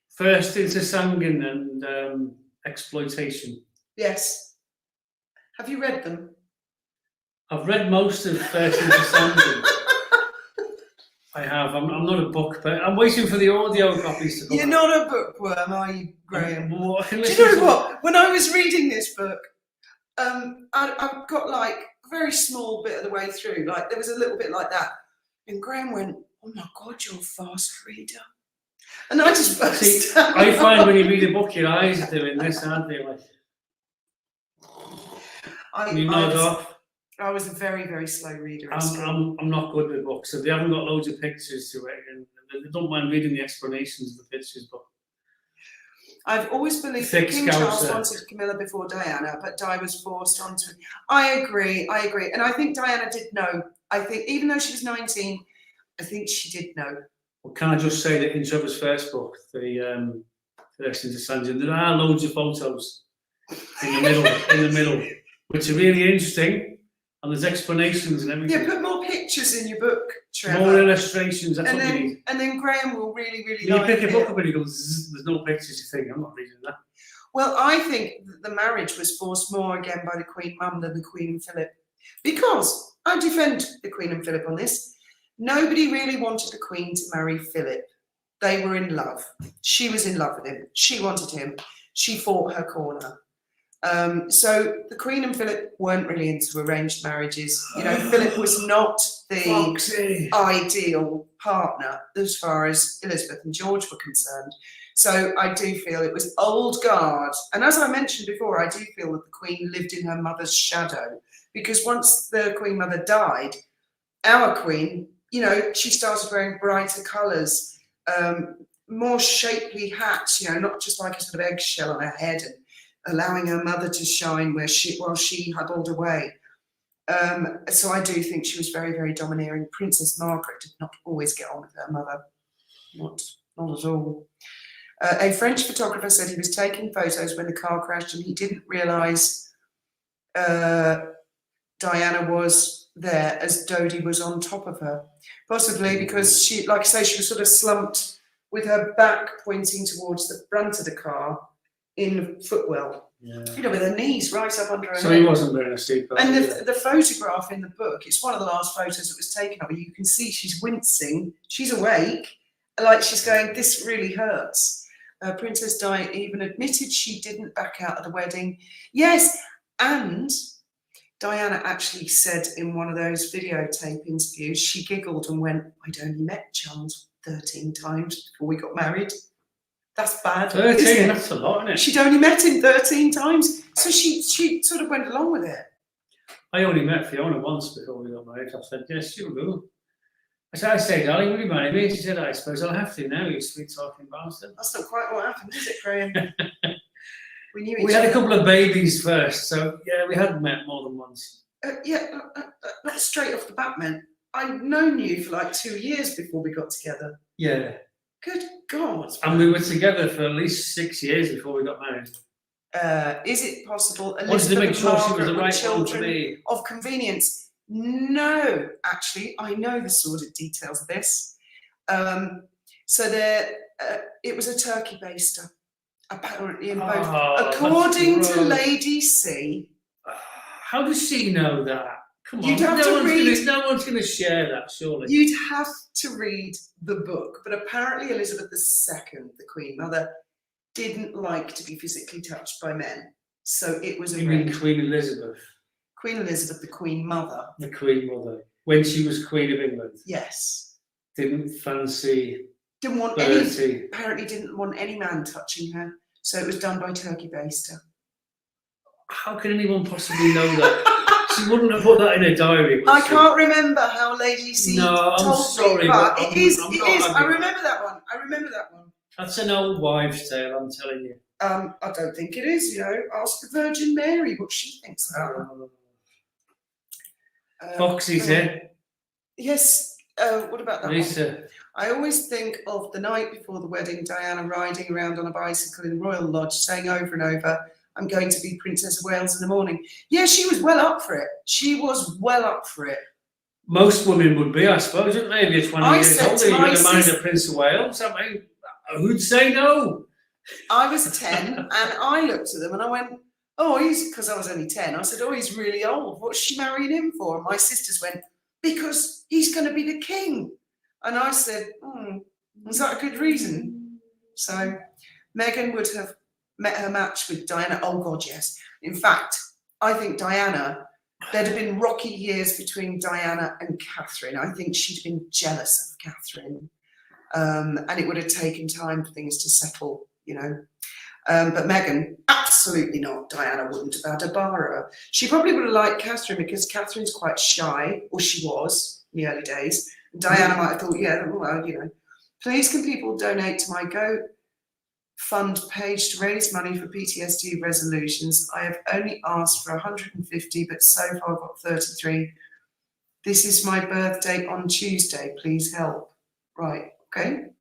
First into Sangin and Exploitation. Yes. Have you read them? I've read most of First into Sangin. I have. I'm not a book, but I'm waiting for the audio copies to come. You're not a bookworm, are you, Graham? Well, Do you know what? When I was reading this book, I got like a very small bit of the way through. Like there was a little bit like that, and Graham went, "Oh my God, you're a fast reader," and I just burst out. I find when you read a book, your eyes are doing this, aren't they? Like, you nod off. I was a very, very slow reader. I'm not good with books, so they haven't got loads of pictures to it, and they don't mind reading the explanations of the pictures. But I've always believed that King Charles wanted Camilla before Diana, but Di was forced onto him. I agree, and I think Diana did know. I think even though she was 19, I think she did know. Well, can I just say that in Trevor's first book, the First into Sangin, there are loads of photos in the middle, which are really interesting. And there's explanations and everything. Yeah, put more pictures in your book, Trevor. More illustrations. That's and what then, you need. And then Graham will really, really You like pick a it. book up and you go, there's no pictures. You think, I'm not reading that. Well, I think that the marriage was forced more again by the Queen Mum than the Queen and Philip. Because I defend the Queen and Philip on this. Nobody really wanted the Queen to marry Philip. They were in love. She was in love with him. She wanted him. She fought her corner. So the Queen and Philip weren't really into arranged marriages. You know, Philip was not the ideal partner as far as Elizabeth and George were concerned. So I do feel it was old guard. And as I mentioned before, I do feel that the Queen lived in her mother's shadow, because once the Queen Mother died, our Queen, you know, she started wearing brighter colours, more shapely hats, you know, not just like a sort of eggshell on her head, and allowing her mother to shine while she huddled away. So I do think she was very, very domineering. Princess Margaret did not always get on with her mother. Not at all. A French photographer said he was taking photos when the car crashed and he didn't realise Diana was there as Dodie was on top of her. Possibly because she, like I say, she was sort of slumped with her back pointing towards the front of the car in footwell, you know, with her knees right up under her So head. he wasn't wearing a seatbelt. And the photograph in the book, it's one of the last photos that was taken of her. You can see she's wincing, she's awake, like she's going, this really hurts. Princess Di even admitted she didn't back out of the wedding. Yes, and Diana actually said in one of those videotape interviews, she giggled and went, I'd only met Charles 13 times before we got married. That's bad. 13, that's a lot, isn't it? She'd only met him 13 times, so she sort of went along with it. I only met Fiona once before we got married. I said, yes, she'll go. I said, darling, will you marry me? She said, I suppose I'll have to now, you sweet talking bastard. That's not quite what happened, is it, Graham? We knew each We had other. a couple of babies first, so yeah, we had met more than once. Not straight off the bat, man. I'd known you for like 2 years before we got together. Yeah. Good God. And we were together for at least 6 years before we got married. Is it possible Wanted to make Elizabeth sure and she was Margaret the were right one for children me. of convenience? No, actually, I know the sordid details of this. So it was a turkey baster, apparently in both. Oh, According that's to gross. Lady C. How does she know that? Come on, You'd have to read- no one's going to share that, surely. You'd have to read the book, but apparently Elizabeth II, the Queen Mother, didn't like to be physically touched by men. So it was a You mean wreck. Queen Elizabeth, Queen Elizabeth, the Queen Mother. the Queen Mother, when she was Queen of England, Yes. didn't fancy Didn't want Bertie. apparently didn't want any man touching her. So it was done by Turkey Baster. How can anyone possibly know that? She wouldn't have put that in a diary. would I she? can't remember how Lady C No, I'm told sorry, me, but but it is. I'm It not is. I having remember that one. I remember that one. That's an old wives' tale, I'm telling you. I don't think it is. You know, ask the Virgin Mary what she thinks about it. Foxy's here. Yes. What about that one? Lisa. I always think of the night before the wedding, Diana riding around on a bicycle in the Royal Lodge, saying over and over, "I'm going to be Princess of Wales in the morning." Yeah, she was well up for it. She was well up for it. Most women would be, I suppose, wouldn't they? If you're 20 I years said old to and you're my going to marry sis- the Prince of Wales, I mean, who'd say no? I was 10 and I looked at them and I went, "Oh, because I was only 10. I said, "Oh, he's really old. What's she marrying him for?" And my sisters went, "Because he's going to be the king." And I said, "Was that a good reason?" So Meghan would have met her match with Diana. Oh, God, yes. In fact, I think Diana, there'd have been rocky years between Diana and Catherine. I think she'd been jealous of Catherine. And it would have taken time for things to settle, you know. But Meghan, absolutely not. Diana wouldn't have had a bar her. She probably would have liked Catherine because Catherine's quite shy, or she was in the early days. Diana might have thought, yeah, well, you know. Please can people donate to my GoFund page to raise money for PTSD resolutions? I have only asked for 150, but so far I've got 33. This is my birthday on Tuesday. Please help. Right, okay.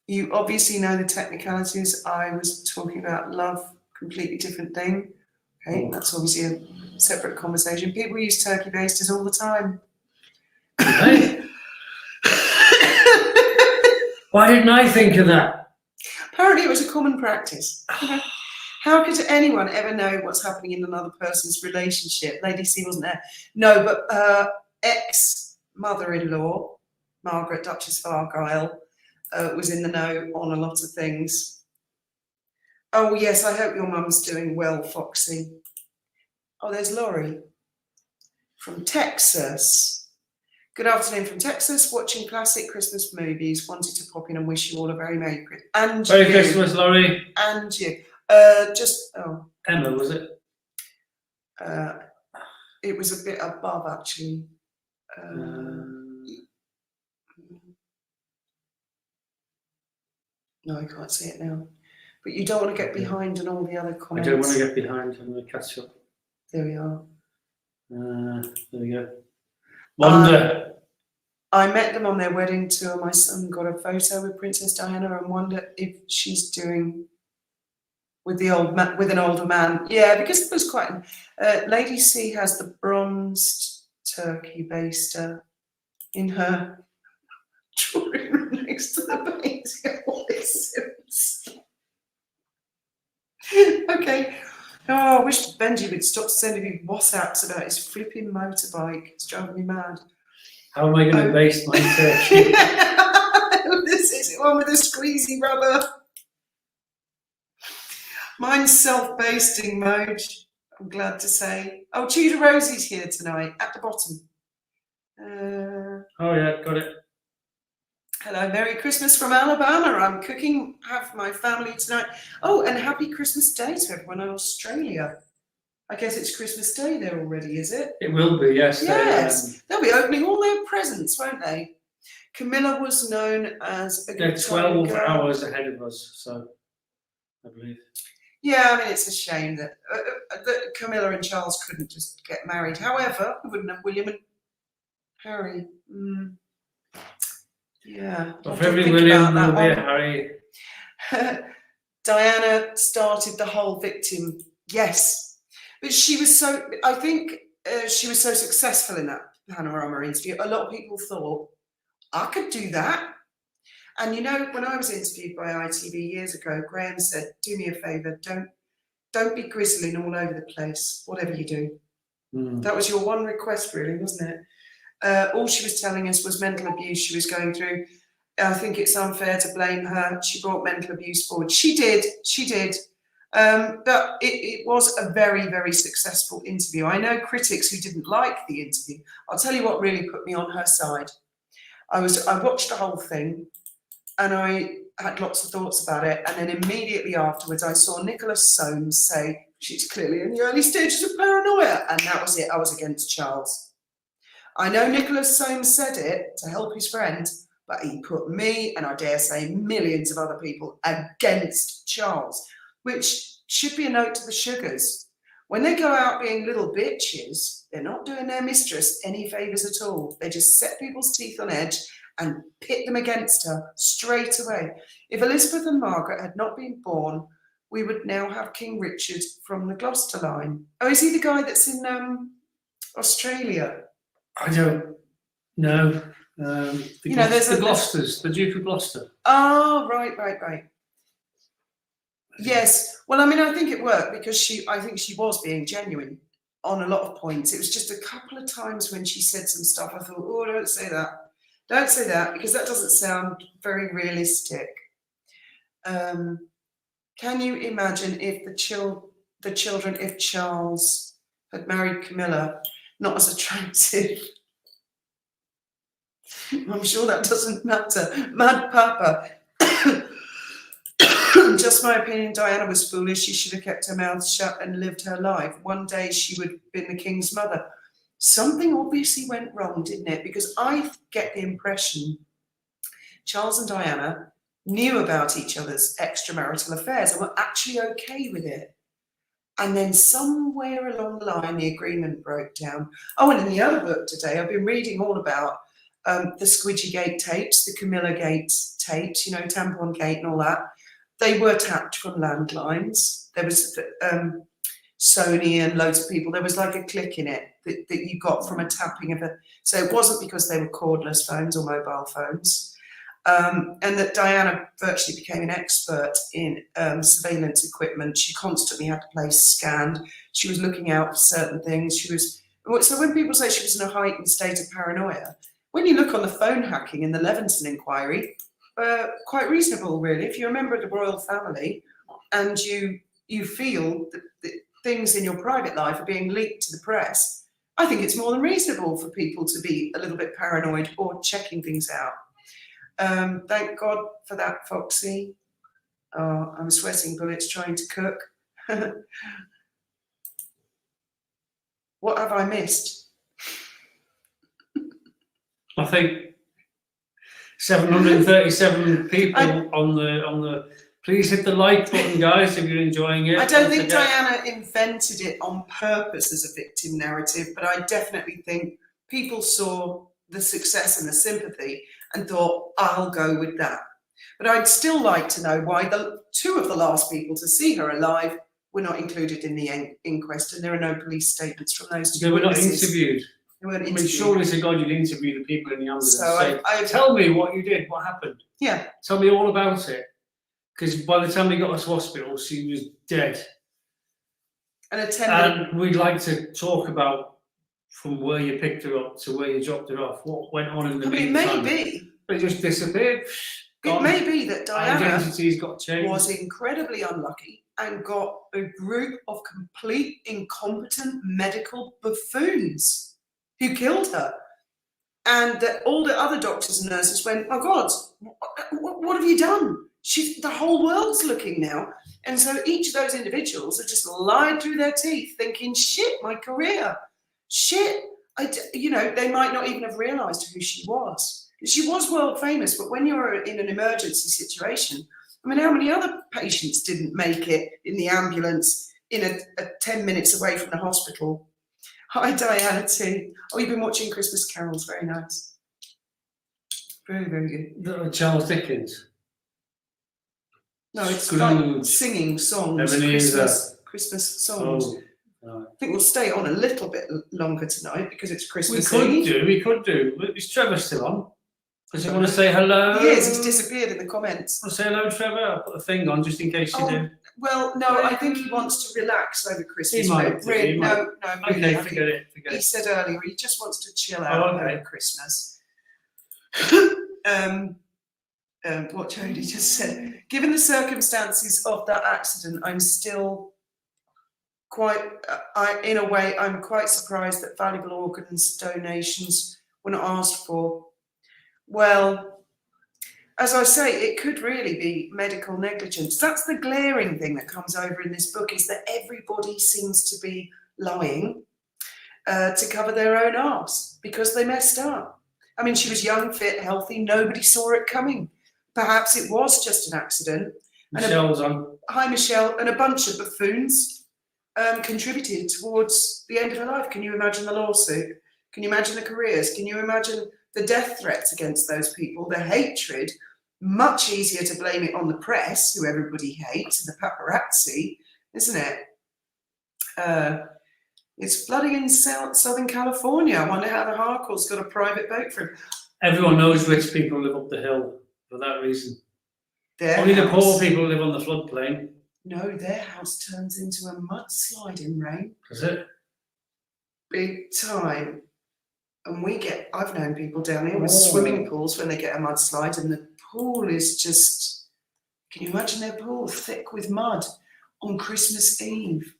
You obviously know the technicalities. I was talking about love, completely different thing. Okay, that's obviously a separate conversation. People use turkey basters all the time. Right? Why didn't I think of that? Apparently, it was a common practice. How could anyone ever know what's happening in another person's relationship? Lady C wasn't there. No, but ex-mother-in-law, Margaret, Duchess of Argyll, was in the know on a lot of things. Oh, yes, I hope your mum's doing well, Foxy. Oh, there's Laurie from Texas. Good afternoon from Texas, watching classic Christmas movies. Wanted to pop in and wish you all a very Merry Christmas. And Merry you. Christmas, Laurie. And you. Emma, was it? It was a bit above, actually. No, I can't see it now. But you don't want to get behind on all the other comments. I don't want to get behind. I'm going to catch up. There we are. There we go. Wonder. I met them on their wedding tour. My son got a photo with Princess Diana and wonder if she's doing with an older man. Yeah, because it was quite. Lady C has the bronzed turkey baster in her drawing room next to the baby. Okay. Oh, I wish Benji would stop sending me WhatsApps about his flipping motorbike. It's driving me mad. How am I going to baste my turkey? This is the one with the squeezy rubber. Mine's self-basting mode, I'm glad to say. Oh, Tudor Rosie's here tonight, at the bottom. Oh yeah, got it. Hello, Merry Christmas from Alabama. I'm cooking, have my family tonight. Oh, and happy Christmas Day to everyone in Australia. I guess it's Christmas Day there already, is it? It will be, yes. Yes, they'll be opening all their presents, won't they? Camilla was known as a They're good 12 girl. hours ahead of us, so I believe. Yeah, I mean, it's a shame that Camilla and Charles couldn't just get married. However, we wouldn't have William and Harry. Yeah. Of every William will be a Harry. Diana started the whole victim. Yes. But she was so, I think she was so successful in that Panorama interview. A lot of people thought, I could do that. And you know, when I was interviewed by ITV years ago, Graham said, do me a favour, don't be grizzling all over the place, whatever you do. That was your one request, really, wasn't it? All she was telling us was mental abuse she was going through. I think it's unfair to blame her. She brought mental abuse forward. She did. But it was a very, very successful interview. I know critics who didn't like the interview. I'll tell you what really put me on her side. I watched the whole thing and I had lots of thoughts about it. And then immediately afterwards, I saw Nicholas Soames say, she's clearly in the early stages of paranoia. And that was it. I was against Charles. I know Nicholas Soames said it to help his friend, but he put me, and I dare say millions of other people, against Charles, which should be a note to the sugars. When they go out being little bitches, they're not doing their mistress any favours at all. They just set people's teeth on edge and pit them against her straight away. If Elizabeth and Margaret had not been born, we would now have King Richard from the Gloucester line. Oh, is he the guy that's in Australia? I don't know. There's the Gloucesters, the Duke of Gloucester. Oh, right. Yes. Well, I mean, I think it worked because I think she was being genuine on a lot of points. It was just a couple of times when she said some stuff, I thought, oh, don't say that. Don't say that, because that doesn't sound very realistic. Can you imagine if the children, if Charles had married Camilla, not as attractive? I'm sure that doesn't matter. Mad Papa. Just my opinion, Diana was foolish. She should have kept her mouth shut and lived her life. One day she would have been the king's mother. Something obviously went wrong, didn't it? Because I get the impression Charles and Diana knew about each other's extramarital affairs and were actually okay with it. And then somewhere along the line, the agreement broke down. Oh, and in the other book today, I've been reading all about the Squidgy Gate tapes, the Camilla Gate tapes, Tampon Gate and all that. They were tapped from landlines. There was Sony and loads of people. There was like a click in it that you got from a tapping of so it wasn't because they were cordless phones or mobile phones. And that Diana virtually became an expert in surveillance equipment. She constantly had the place scanned. She was looking out for certain things. So when people say she was in a heightened state of paranoia, when you look on the phone hacking in the Levinson inquiry, quite reasonable, really. If you're a member of the royal family and you feel that things in your private life are being leaked to the press, I think it's more than reasonable for people to be a little bit paranoid or checking things out. Thank God for that, Foxy. Oh, I'm sweating bullets trying to cook. What have I missed? I think 737 people on the. Please hit the like button, guys, if you're enjoying it. I don't think Diana invented it on purpose as a victim narrative, but I definitely think people saw the success and the sympathy and thought, I'll go with that. But I'd still like to know why the two of the last people to see her alive were not included in the inquest, and there are no police statements from those two. They were not witnesses. interviewed. They weren't I mean, interviewed. surely to God you'd interview the people in the ambulance. So tell me what you did, what happened. Yeah. Tell me all about it. Because by the time we got us to hospital, she was dead. And we'd like to talk about from where you picked her up to where you dropped her off. What went on in the meantime? Maybe. But it just disappeared. It may be that Diana identity's got changed. Was incredibly unlucky and got a group of complete incompetent medical buffoons who killed her. And that all the other doctors and nurses went, oh God, what have you done? The whole world's looking now. And so each of those individuals have just lied through their teeth thinking, shit, my career, shit. They might not even have realised who she was. She was world famous, but when you're in an emergency situation, I mean, how many other patients didn't make it in the ambulance in a 10 minutes away from the hospital? Hi, Diana T. Oh, you've been watching Christmas carols. Very nice. Very, very good. Charles Dickens. No, it's like singing songs, Christmas songs. Oh. I think we'll stay on a little bit longer tonight because it's Christmas Eve. We could do. Is Trevor still on? Does he want to say hello? He is. He's disappeared in the comments. I'll say hello, Trevor. I'll put a thing on just in case you do. Well, no, I think he wants to relax over Christmas. He might. No. Okay, forget it. He said earlier he just wants to chill out over Christmas. what Jodie just said. Given the circumstances of that accident, I'm still quite, in a way, I'm quite surprised that valuable organs donations were not asked for. Well, as I say, it could really be medical negligence. That's the glaring thing that comes over in this book, is that everybody seems to be lying to cover their own arse because they messed up. I mean, she was young, fit, healthy. Nobody saw it coming. Perhaps it was just an accident. Michelle's on. Hi, Michelle. And a bunch of buffoons contributed towards the end of her life. Can you imagine the lawsuit? Can you imagine the careers? Can you imagine the death threats against those people, the hatred? Much easier to blame it on the press, who everybody hates, and the paparazzi, isn't it? It's flooding in Southern California. I wonder how the Harcourt's got a private boat for him. Everyone knows rich people live up the hill for that reason. Their Only the house- poor people live on the floodplain. No, their house turns into a mudslide in rain. Is it? Big time. And I've known people down here with Oh. swimming pools when they get a mudslide, and the pool is just, can you imagine their pool thick with mud on Christmas Eve?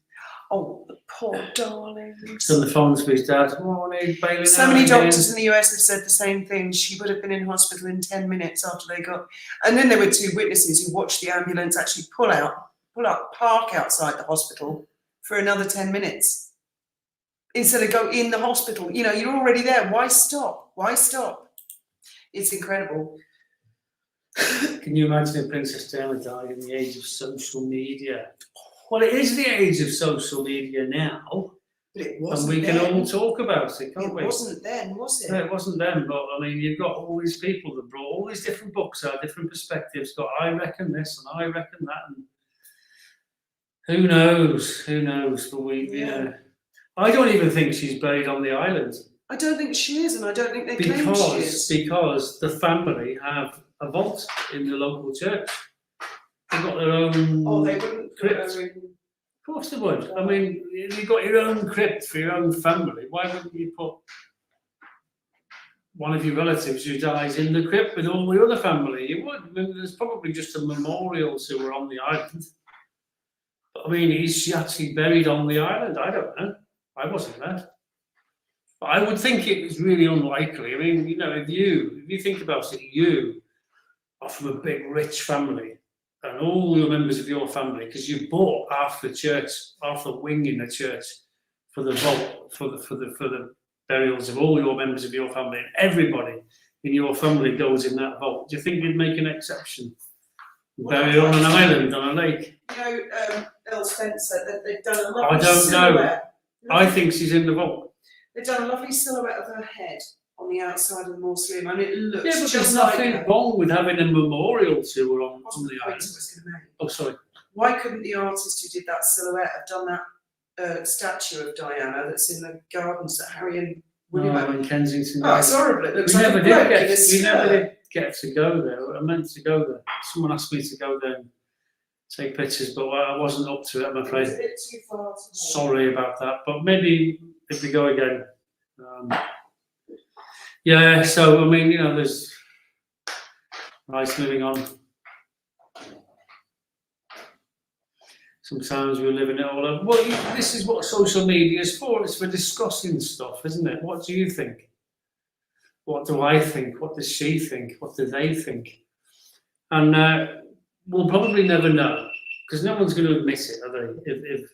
Oh, the poor darlings. It's on the phone to his dad. Morning, bailing So out many again. doctors in the US have said the same thing. She would have been in hospital in 10 minutes after they got. And then there were two witnesses who watched the ambulance actually pull up, park outside the hospital for another 10 minutes. Instead of go in the hospital. You know, you're already there. Why stop? Why stop? It's incredible. Can you imagine if Princess Diana died in the age of social media? Well, it is the age of social media now, But it and wasn't we can then. all talk about it, can't It we? wasn't then, was it? No, it wasn't them, but I mean, you've got all these people that brought all these different books out, different perspectives. Got I reckon this and I reckon that, and who knows? Who knows? But you know, I don't even think she's buried on the island I don't think she is, and I don't think they claim she is. because the family have a vault in the local church. They've got their own. Oh, they wouldn't put crypt. her in. Of course they would. I mean, you've got your own crypt for your own family. Why wouldn't you put one of your relatives who dies in the crypt with all the other family? You would. I mean, there's probably just a memorial to her on the island. But I mean, is she actually buried on the island? I don't know. I wasn't there. But I would think it was really unlikely. I mean, you know, if you think about it, you are from a big, rich family, and all your members of your family, because you bought half the church, half the wing in the church for the vault, for the burials of all your members of your family, and everybody in your family goes in that vault. Do you think you'd make an exception? Bury her on an island, on a lake? You know, Earl Spencer, that they've done a lovely I don't know. silhouette. I think she's in the vault. They've done a lovely silhouette of her head on the outside of the mausoleum, and it looks Yeah, but there's just like nothing her. wrong with having a memorial to her on Wasn't the the point I island. was gonna make. Oh, sorry. Why couldn't the artist who did that silhouette have done that statue of Diana that's in the gardens that Harry and William No, own? in Kensington. Oh, it's horrible. It looks We like never a did bloke in a get. We never skirt. did get to go there. I meant to go there. Someone asked me to go there and take pictures, but I wasn't up to it. I'm It was afraid. a bit too far to walk. Sorry about that. But maybe if we go again. Yeah. So I mean, you know, there's. Right, moving on. Sometimes we live in it all over. Well, this is what social media is for. It's for discussing stuff, isn't it? What do you think? What do I think? What does she think? What do they think? And we'll probably never know, because no one's going to admit it, are they?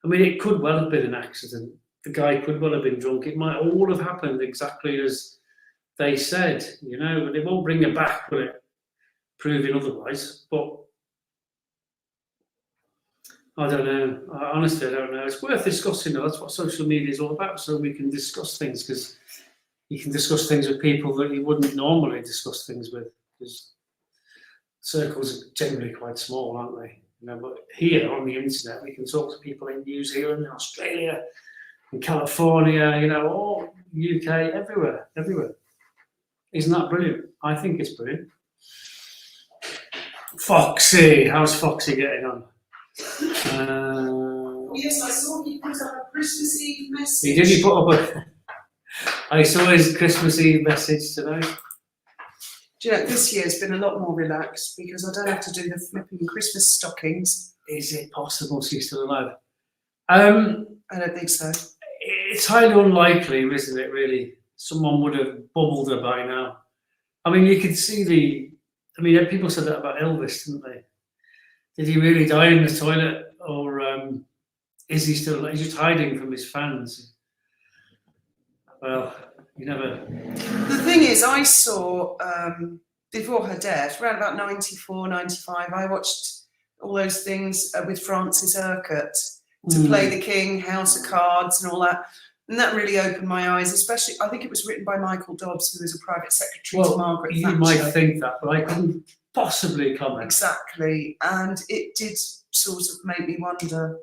I mean, it could well have been an accident. The guy could well have been drunk. It might all have happened exactly as they said, you know, but it won't bring it back, will it? Proving otherwise. But I don't know. Honestly, I don't know. It's worth discussing, though. That's what social media is all about, so we can discuss things, because you can discuss things with people that you wouldn't normally discuss things with, because circles are generally quite small, aren't they? You know, but here on the internet, we can talk to people in New Zealand, Australia, in California, you know, all UK, everywhere. Isn't that brilliant? I think it's brilliant. Foxy, how's Foxy getting on? Oh, yes, I saw he put up a Christmas Eve message. He put up a. I saw his Christmas Eve message today. Do you know, this year's been a lot more relaxed because I don't have to do the flipping Christmas stockings. Is it possible she's still alive? I don't think so. It's highly unlikely, isn't it, really? Someone would have bubbled her by now. I mean, you could see people said that about Elvis, didn't they? Did he really die in the toilet? Or is he still, he's just hiding from his fans? Well, you never... The thing is, I saw, before her death, around about 94, 95, I watched all those things with Francis Urquhart, To Play the King, House of Cards and all that. And that really opened my eyes, especially, I think it was written by Michael Dobbs, who was a private secretary to Margaret Thatcher. You might think that, but I couldn't possibly comment. Exactly. And it did sort of make me wonder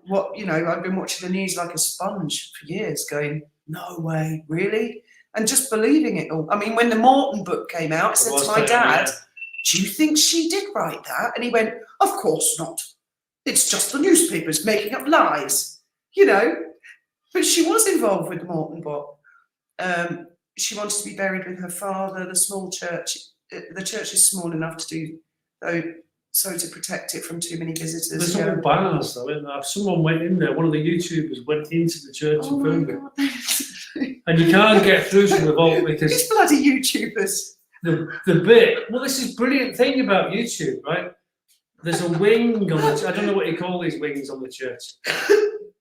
what, I've been watching the news like a sponge for years going, no way, really? And just believing it all. I mean, when the Morton book came out, I said to my dad, do you think she did write that? And he went, of course not. It's just the newspapers making up lies, But she was involved with the Morton book. She wanted to be buried with her father, the small church. The church is small enough to do, so to protect it from too many visitors. There's all bars, though, isn't there? Someone went in there, one of the YouTubers went into the church and filmed it. And you can't get through to the vault because... These bloody YouTubers. This is a brilliant thing about YouTube, right? There's a wing on the... I don't know what you call these wings on the church.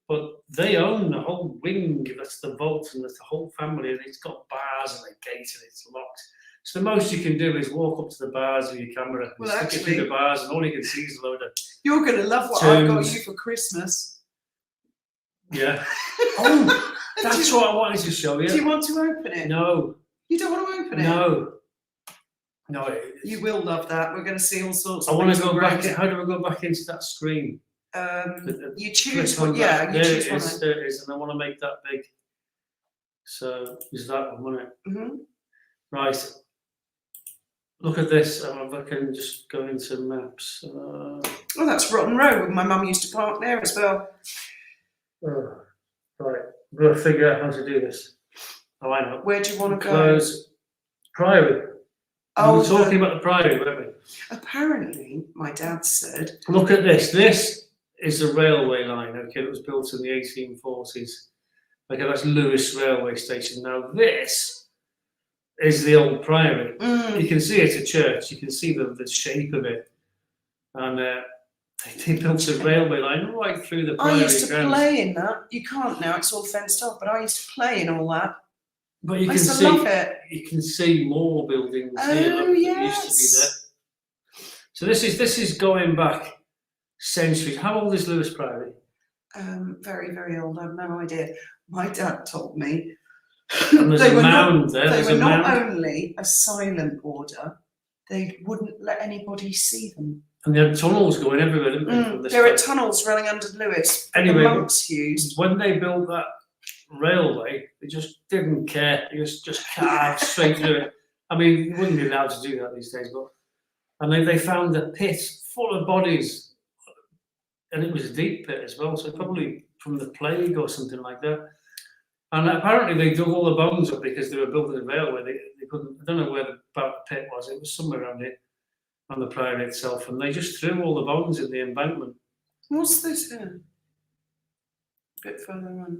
But they own the whole wing, that's the vault, and that's the whole family, and it's got bars and a gate and it's locked. So the most you can do is walk up to the bars with your camera and stick it through the bars, and all you can see is a load of... You're going to love what I got you for Christmas. Yeah. Oh, that's what I wanted to show you. Do you want to open it? No. You don't want to open it? No. You will love that. We're going to see all sorts of I want to things. go back. How do we go back into that screen? You choose one. Yeah, you choose one. There it is, and I want to make that big. So is that one, won't it? Mm-hmm. Right. Look at this. If I can just go into maps. Oh, that's Rotten Row. My mum used to park there as well. Right. I've got to figure out how to do this. Oh, I know. Where do you want to go? Close Priory. We were talking about the Priory, weren't we? Apparently, my dad said... Look at this. This is a railway line, okay, that was built in the 1840s. Okay, that's Lewes railway station. Now, this is the old Priory. You can see it's a church. You can see the shape of it. And they built a railway line right through the Priory. I used to play in that. You can't now, it's all fenced off, but I used to play in all that. But you I can used to see, love it. You can see more buildings here that used to be there. So this is going back centuries. How old is Lewes Priory? Very, very old. I have no idea. My dad told me and there's a mound there. They were not only a silent order, they wouldn't let anybody see them. And they had tunnels going everywhere, didn't they? From this there were tunnels running under Lewes. Anyway, the monks used. When they built that railway, they just didn't care. They just carved straight through it. I mean, you wouldn't be allowed to do that these days, but and they found a pit full of bodies, and it was a deep pit as well, so probably from the plague or something like that. And apparently they dug all the bones up because they were building a railway. They couldn't. I don't know where about the pit was. It was somewhere around here on the Priory itself, and they just threw all the bones in the embankment. What's this here? A bit further on.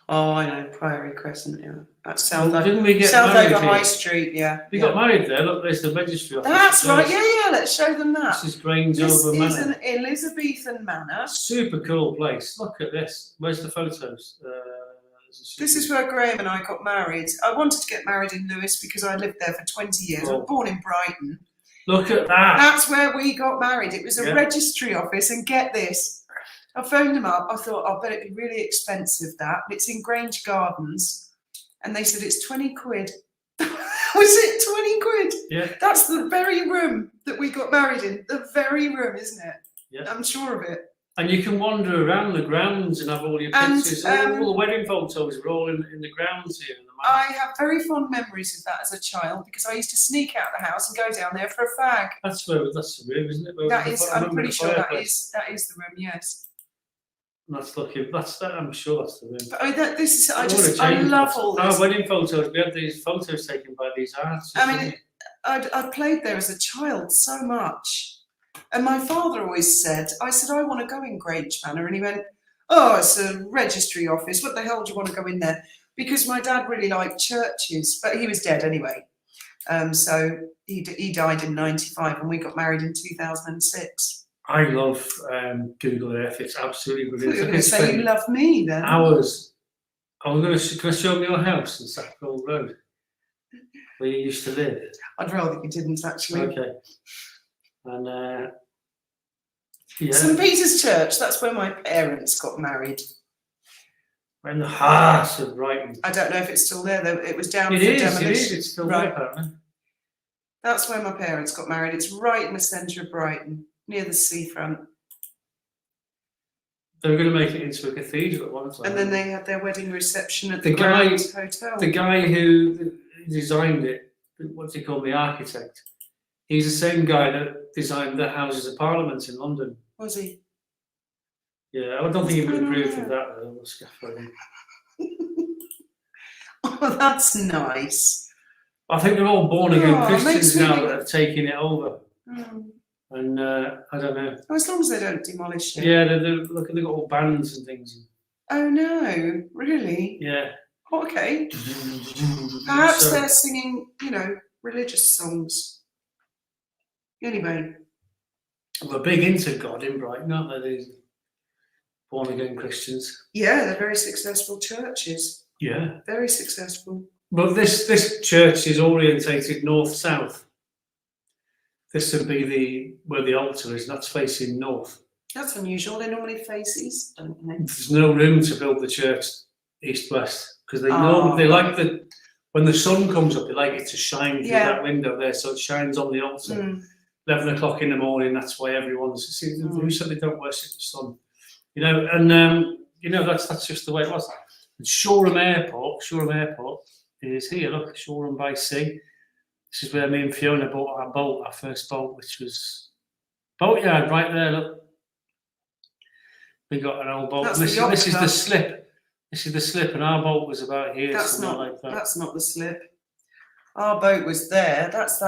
Oh, I know, Priory Crescent, yeah. That's South Didn't we get South married over here? High Street, yeah. We got married there. Look, there's the registry office. That's right, yeah, let's show them that. This is Grange This Over is Manor. an Elizabethan manor. Super cool place. Look at this. Where's the photos? This is where Graham and I got married. I wanted to get married in Lewes because I lived there for 20 years. I was born in Brighton. Look at that. That's where we got married. It was a registry office, and get this. I phoned them up. I thought, I bet it'd be really expensive, that. It's in Grange Gardens. And they said it's 20 quid. Was it 20 quid? Yeah. That's the very room that we got married in. The very room, isn't it? Yeah. I'm sure of it. And you can wander around the grounds and have all your pictures. All the wedding photos were all in the grounds here. I have very fond memories of that as a child because I used to sneak out the house and go down there for a fag. That's the room, isn't it? I'm pretty sure that is the room, yes. That's looking. That's that. I'm sure that's the room. But I mean, this is. I love all this. Our wedding photos. We had these photos taken by these artists. I mean, I played there as a child so much. And my father always said, I said, I want to go in Grange Manor. And he went, oh, it's a registry office. What the hell do you want to go in there? Because my dad really liked churches, but he was dead anyway. So he died in 95 and we got married in 2006. I love Google Earth. It's absolutely brilliant. You're going to say you love me then? Hours. I'm going to. Can I show me your house in Sackville Road, where you used to live? I'd rather you didn't actually. Okay. And yeah. St Peter's Church. That's where my parents got married. We're in the heart of Brighton. I don't know if it's still there though. It was down for It demolition. is. It's still there, apparently. That's where my parents got married. It's right in the centre of Brighton, near the seafront. They were going to make it into a cathedral at one time. And then they had their wedding reception at the guy Grand Hotel. The guy who designed it, what's he called, the architect, he's the same guy that designed the Houses of Parliament in London. Was he? Yeah, I don't think he would approve of that, though, the scaffolding. Oh, that's nice. I think they're all born again Oh, it makes Christians me now think- that have taken it over. Mm. And I don't know. Oh, as long as they don't demolish it. Yeah, look, they've got all bands and things. Oh no, really? Yeah. Okay. Perhaps So- they're singing, religious songs. Anyway, They're big into God in Brighton, aren't they? These born again Christians. yeah, they're very successful churches. Yeah. Very successful. But this church is orientated north-south. This would be where the altar is, and that's facing north. That's unusual. They normally face east, don't they? There's no room to build the church east-west because Oh. they like when the sun comes up, they like it to shine through Yeah. that window there, so it shines on the altar. Mm. 11 o'clock in the morning, that's why everyone's. See, they Mm. certainly don't worship the sun, and that's just the way it was. And Shoreham Airport is here. Look, Shoreham by Sea. This is where me and Fiona bought our first boat, which was boatyard right there. Look, we got an old boat. That's This the yacht is the club. slip. This is the slip, and our boat was about here. That's something not. like that. That's not the slip. Our boat was there. That's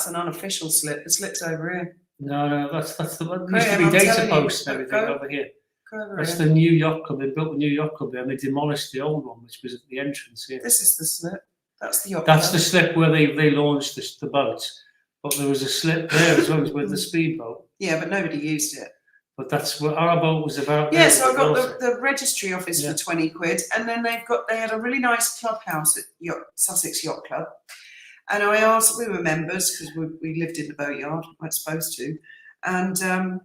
an unofficial slip. The slip's over here. No, that's the one. Graham, Used to be I'm data telling you, posts and everything go- over here. Go over That's here. the new yacht club. They built the new yacht club there, and they demolished the old one, which was at the entrance here. This is the slip. That's the yacht. That's the club. slip where they launched the boat, but there was a slip there as well as with the speedboat. Yeah, but nobody used it. But that's what our boat was about. Yeah, there, so I got also. the registry office Yeah. for 20 quid, and then they had a really nice clubhouse at Sussex Yacht Club. And I asked, we were members because we lived in the boatyard, weren't supposed to. And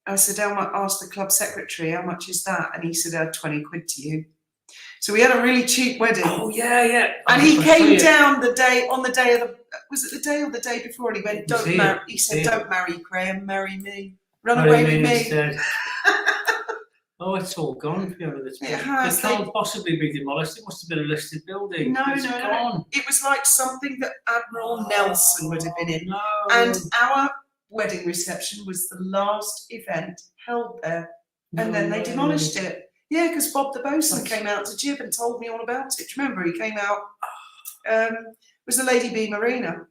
I said, asked the club secretary, how much is that? And he said, 20 quid to you. So we had a really cheap wedding. Oh yeah. And he I'll came tell you. down the day of the, was it the day or the day before? And he went, It was don't here, marry, he it was said, here. don't marry Graham, marry me. Run Marry away with me. instead. Oh, it's all gone. Fiona. It has, It can't possibly be demolished. It must have been a listed building. No, It's no, no. gone. It was like something that Admiral Nelson would have been in. No. And our wedding reception was the last event held there. And then they demolished it. Yeah, because Bob the bosun came out to jib and told me all about it. Do you remember? He came out, it was the Lady B Marina.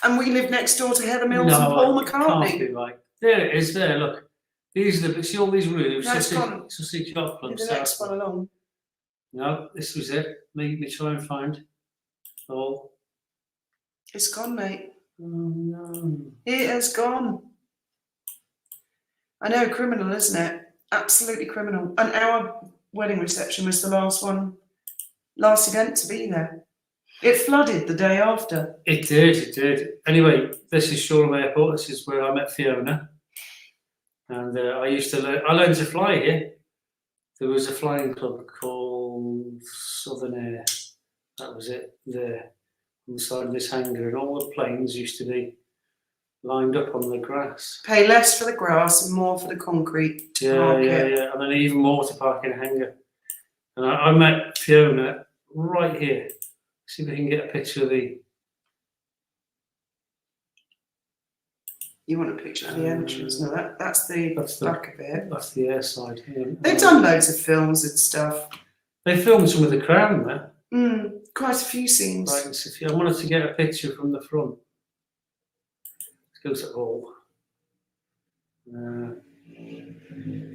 And we lived next door to Heather Mills and Paul it can't McCartney. be right. There it is. There, look. See all these roofs. No, it's gone. Sussex Yacht Club. The next one along. No, this was it. Let me try and find. Oh. It's gone, mate. Oh no. It has gone. I know, criminal, isn't it? Absolutely criminal. And our wedding reception was the last event to be there. It flooded the day after. It did. Anyway, this is Shoreham Airport. This is where I met Fiona. And I learned to fly here. There was a flying club called Southern Air. That was it, there, on the side of this hangar. And all the planes used to be lined up on the grass. Pay less for the grass and more for the concrete. Yeah. And then even more to park in a hangar. And I met Fiona right here. See if we can get a picture of the. You want a picture of the entrance? No, that's the back of it. That's the air side. Yeah. They've done loads of films and stuff. They filmed some of The Crown there. Quite a few scenes. Right, so if I wanted to get a picture from the front, let's go to all.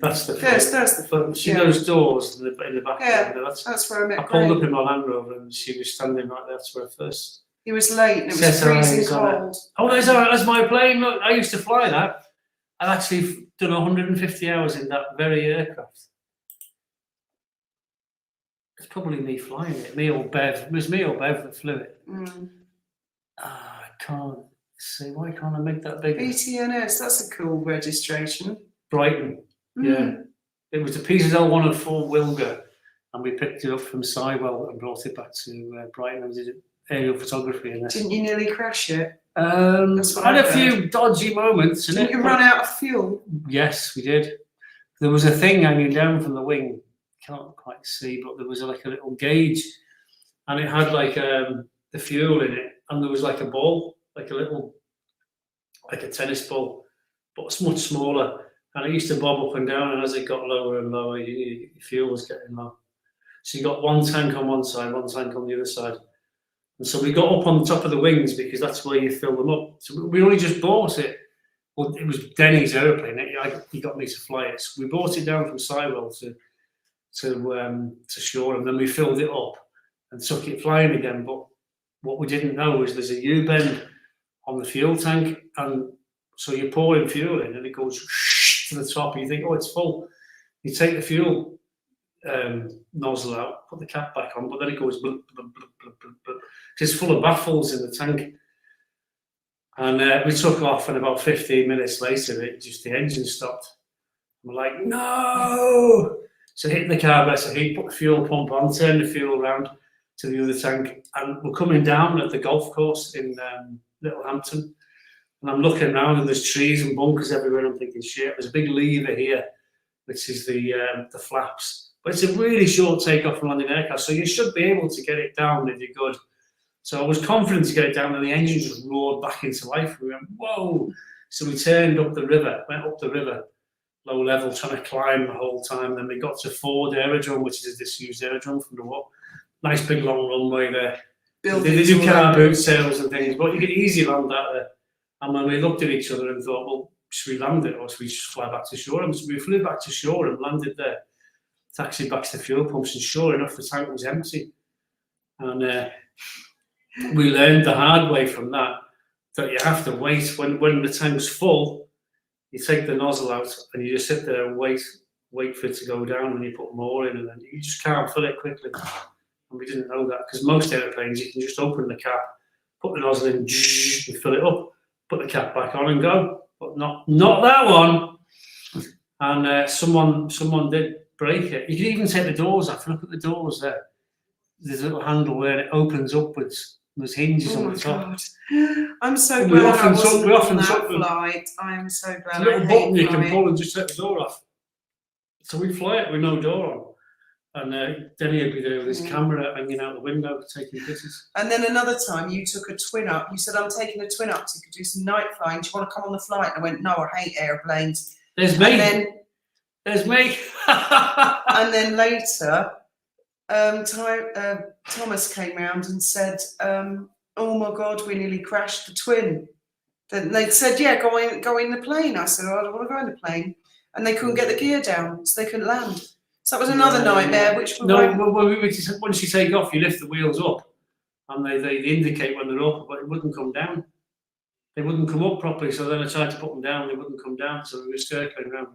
That's the front. That's the front. See those doors in the back? Yeah, there? that's where I met I pulled Greg. up in my Land Rover and she was standing right there. That's where I first. He was late and it was Set her freezing eyes on it. cold. Oh, that's my plane. Look, I used to fly that. I've actually done 150 hours in that very aircraft. It's probably me flying it. Me or Bev. It was me or Bev that flew it. I can't see. Why can't I make that bigger? BTNS, that's a cool registration. Brighton. Yeah. It was a PZL-104 Wilga, and we picked it up from Sywell and brought it back to Brighton and did aerial photography in it. Didn't you nearly crash it? That's what I had a few dodgy moments in Didn't it. you run out of fuel? Yes, we did. There was a thing hanging down from the wing. Can't quite see, but there was like a little gauge, and it had like the fuel in it, and there was like a ball, like a tennis ball, but it's much smaller, and it used to bob up and down, and as it got lower and lower, your fuel was getting low. So you got one tank on one side, one tank on the other side, and so we got up on the top of the wings because that's where you fill them up. So we only just bought it. Well, it was Denny's aeroplane. He got me to fly it. So we brought it down from Sywell to shore, and then we filled it up and took it flying again. But what we didn't know is there's a U-bend on the fuel tank, and so you're pouring fuel in and it goes to the top and you think, oh, it's full. You take the fuel nozzle out, put the cap back on, but then it goes blub, blub, blub, blub, blub, blub. It's full of baffles in the tank. And we took off, and about 15 minutes later the engine stopped. We're like, no. So hit the carburetor heat, put the fuel pump on, turn the fuel around to the other tank, and we're coming down at the golf course in Littlehampton, and I'm looking around and there's trees and bunkers everywhere, and I'm thinking, shit, there's a big lever here, which is the flaps, but it's a really short takeoff and landing aircraft, so you should be able to get it down if you're good. So I was confident to get it down, and the engine just roared back into life. We went, whoa! So we turned up the river, went up the river, low level, trying to climb the whole time. Then we got to Ford Aerodrome, which is a disused aerodrome from the war. Nice big long runway there. They do car boot sales and things, but you can easily land that there. And when we looked at each other and thought, well, should we land it or should we just fly back to shore? And so we flew back to shore and landed there, taxied back to the fuel pumps, and sure enough, the tank was empty. And we learned the hard way from that you have to wait when the tank's full. You take the nozzle out and you just sit there and wait for it to go down, and you put more in, and then you just can't fill it quickly. And we didn't know that, because most airplanes you can just open the cap, put the nozzle in, and fill it up, put the cap back on and go. But not that one. And someone did break it. You can even take the doors off. Look at the doors there. There's a little handle where it opens upwards. There's hinges on the top. God. I'm so glad I wasn't on that flight. I am so glad. It's a little button you can pull and just take the door off. So we fly it with no door on. And Denny would be there with his camera hanging out the window taking pictures. And then another time you took a twin up. You said, I'm taking a twin up to do some night flying. Do you want to come on the flight? And I went, no, I hate airplanes. There's me. And then, there's me. And then later, Thomas came round and said, oh my God, we nearly crashed the twin. Then they said, yeah, go in the plane. I said, oh, I don't want to go in the plane. And they couldn't get the gear down, so they couldn't land. So that was another nightmare, which we once you take off, you lift the wheels up, and they indicate when they're up, but it wouldn't come down. They wouldn't come up properly, so then I tried to put them down, they wouldn't come down, so we were circling around.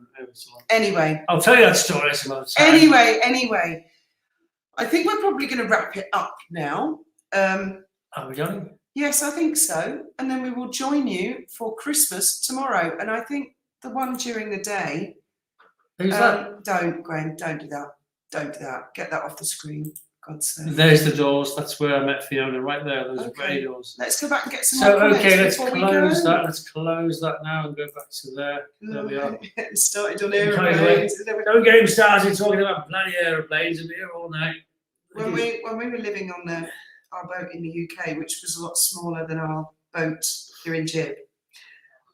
Anyway. I'll tell you that story some other time. Anyway. I think we're probably going to wrap it up now. Are we done? Yes, I think so. And then we will join you for Christmas tomorrow. And I think the one during the day. Who's that? Don't, Graham, don't do that. Don't do that. Get that off the screen. God's sake. There's the doors. That's where I met Fiona, right there. Those grey doors. Let's go back and get some more comments. Okay, let's close that. Let's close that now and go back to there. There we are. Getting started on aeroplanes. Don't get him started talking about bloody aeroplanes and here all night. When we were living on our boat in the UK, which was a lot smaller than our boat here in Jib,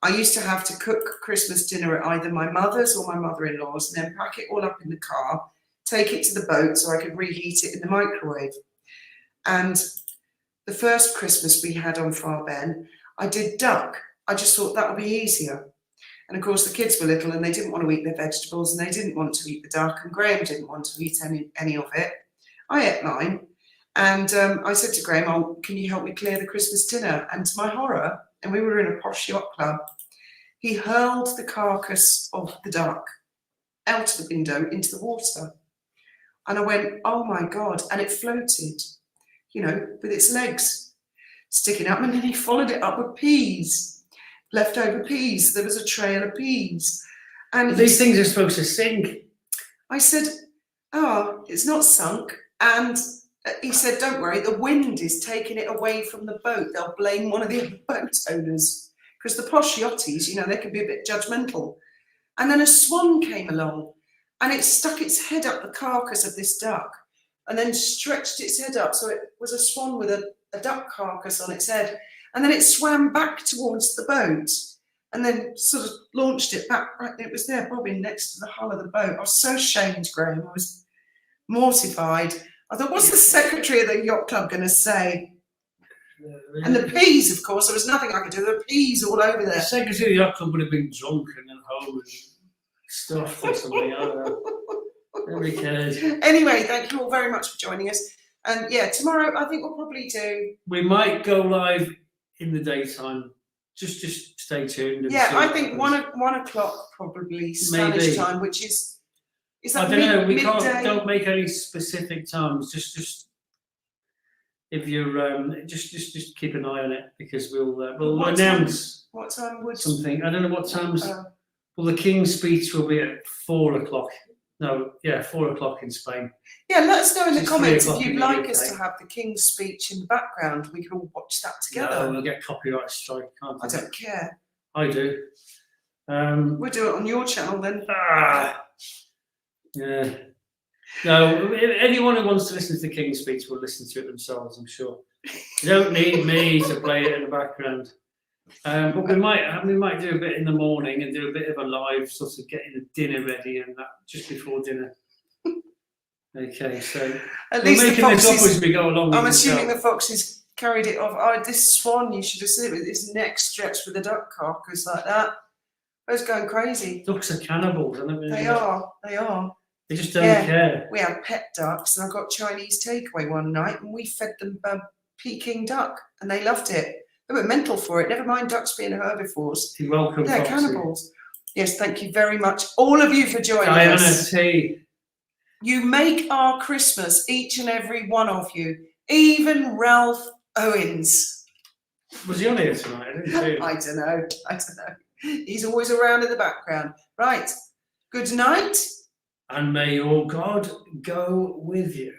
I used to have to cook Christmas dinner at either my mother's or my mother-in-law's, and then pack it all up in the car, take it to the boat so I could reheat it in the microwave. And the first Christmas we had on Far Ben, I did duck. I just thought that would be easier. And of course the kids were little and they didn't want to eat their vegetables and they didn't want to eat the duck, and Graham didn't want to eat any of it. I ate mine. And I said to Graham, oh, can you help me clear the Christmas dinner? And to my horror, and we were in a posh yacht club, he hurled the carcass of the duck out of the window into the water. And I went, oh my God. And it floated, you know, with its legs sticking up. And then he followed it up with peas, leftover peas. There was a trail of peas. And These things are supposed to sink. I said, oh, it's not sunk. And he said, don't worry, the wind is taking it away from the boat. They'll blame one of the other boat owners. Because the posh yachties, you know, they can be a bit judgmental. And then a swan came along and it stuck its head up the carcass of this duck and then stretched its head up. So it was a swan with a duck carcass on its head. And then it swam back towards the boat and then sort of launched it back. Right, it was there bobbing next to the hull of the boat. I was so ashamed, Graham. I was mortified. I thought, what's the secretary of the yacht club going to say? And the peas, of course, there was nothing I could do. There were peas all over The there. secretary of the yacht club would have been drunk and at home and stuffed or something. I don't know. Nobody cares. Anyway, thank you all very much for joining us. And yeah, tomorrow I think we'll probably do. We might go live in the daytime. Just stay tuned. And Yeah, see I what think happens. 1 o'clock probably Spanish Maybe. time, which is I that don't know. We midday? can't. Don't make any specific times. Just if you're just keep an eye on it because we'll What time? announce What time would something. I don't know what times. Well, the King's speech will be at 4 o'clock. No, yeah, 4 o'clock in Spain. Yeah, let us know in the It's comments 3 if o'clock you'd in the like UK. us to have the King's speech in the background. We could all watch that together. No, we'll get copyright strike. Can't I we? don't care. I do. We'll do it on your channel then. Yeah. No, anyone who wants to listen to the King's speech will listen to it themselves, I'm sure. You don't need me to play it in the background. But we might do a bit in the morning and do a bit of a live sort of getting the dinner ready and that just before dinner. Okay, so At we're least the making this up foxes. as we go along. I'm you can assuming tell. the foxes carried it off. Oh, this swan, you should have seen it with its neck stretched with a duck carcass like that. I was going crazy. Ducks are cannibals, aren't they? They are. They are. They just don't Yeah. care. We had pet ducks, and I got Chinese takeaway one night, and we fed them Peking duck, and they loved it. They were mental for it. Never mind ducks being herbivores. You're welcome, They're Foxy. cannibals. Yes, thank you very much, all of you, for joining Diana us. T. You make our Christmas, each and every one of you. Even Ralph Owens. Was he on here tonight? I didn't see him. I don't know. He's always around in the background. Right. Good night. And may your God go with you.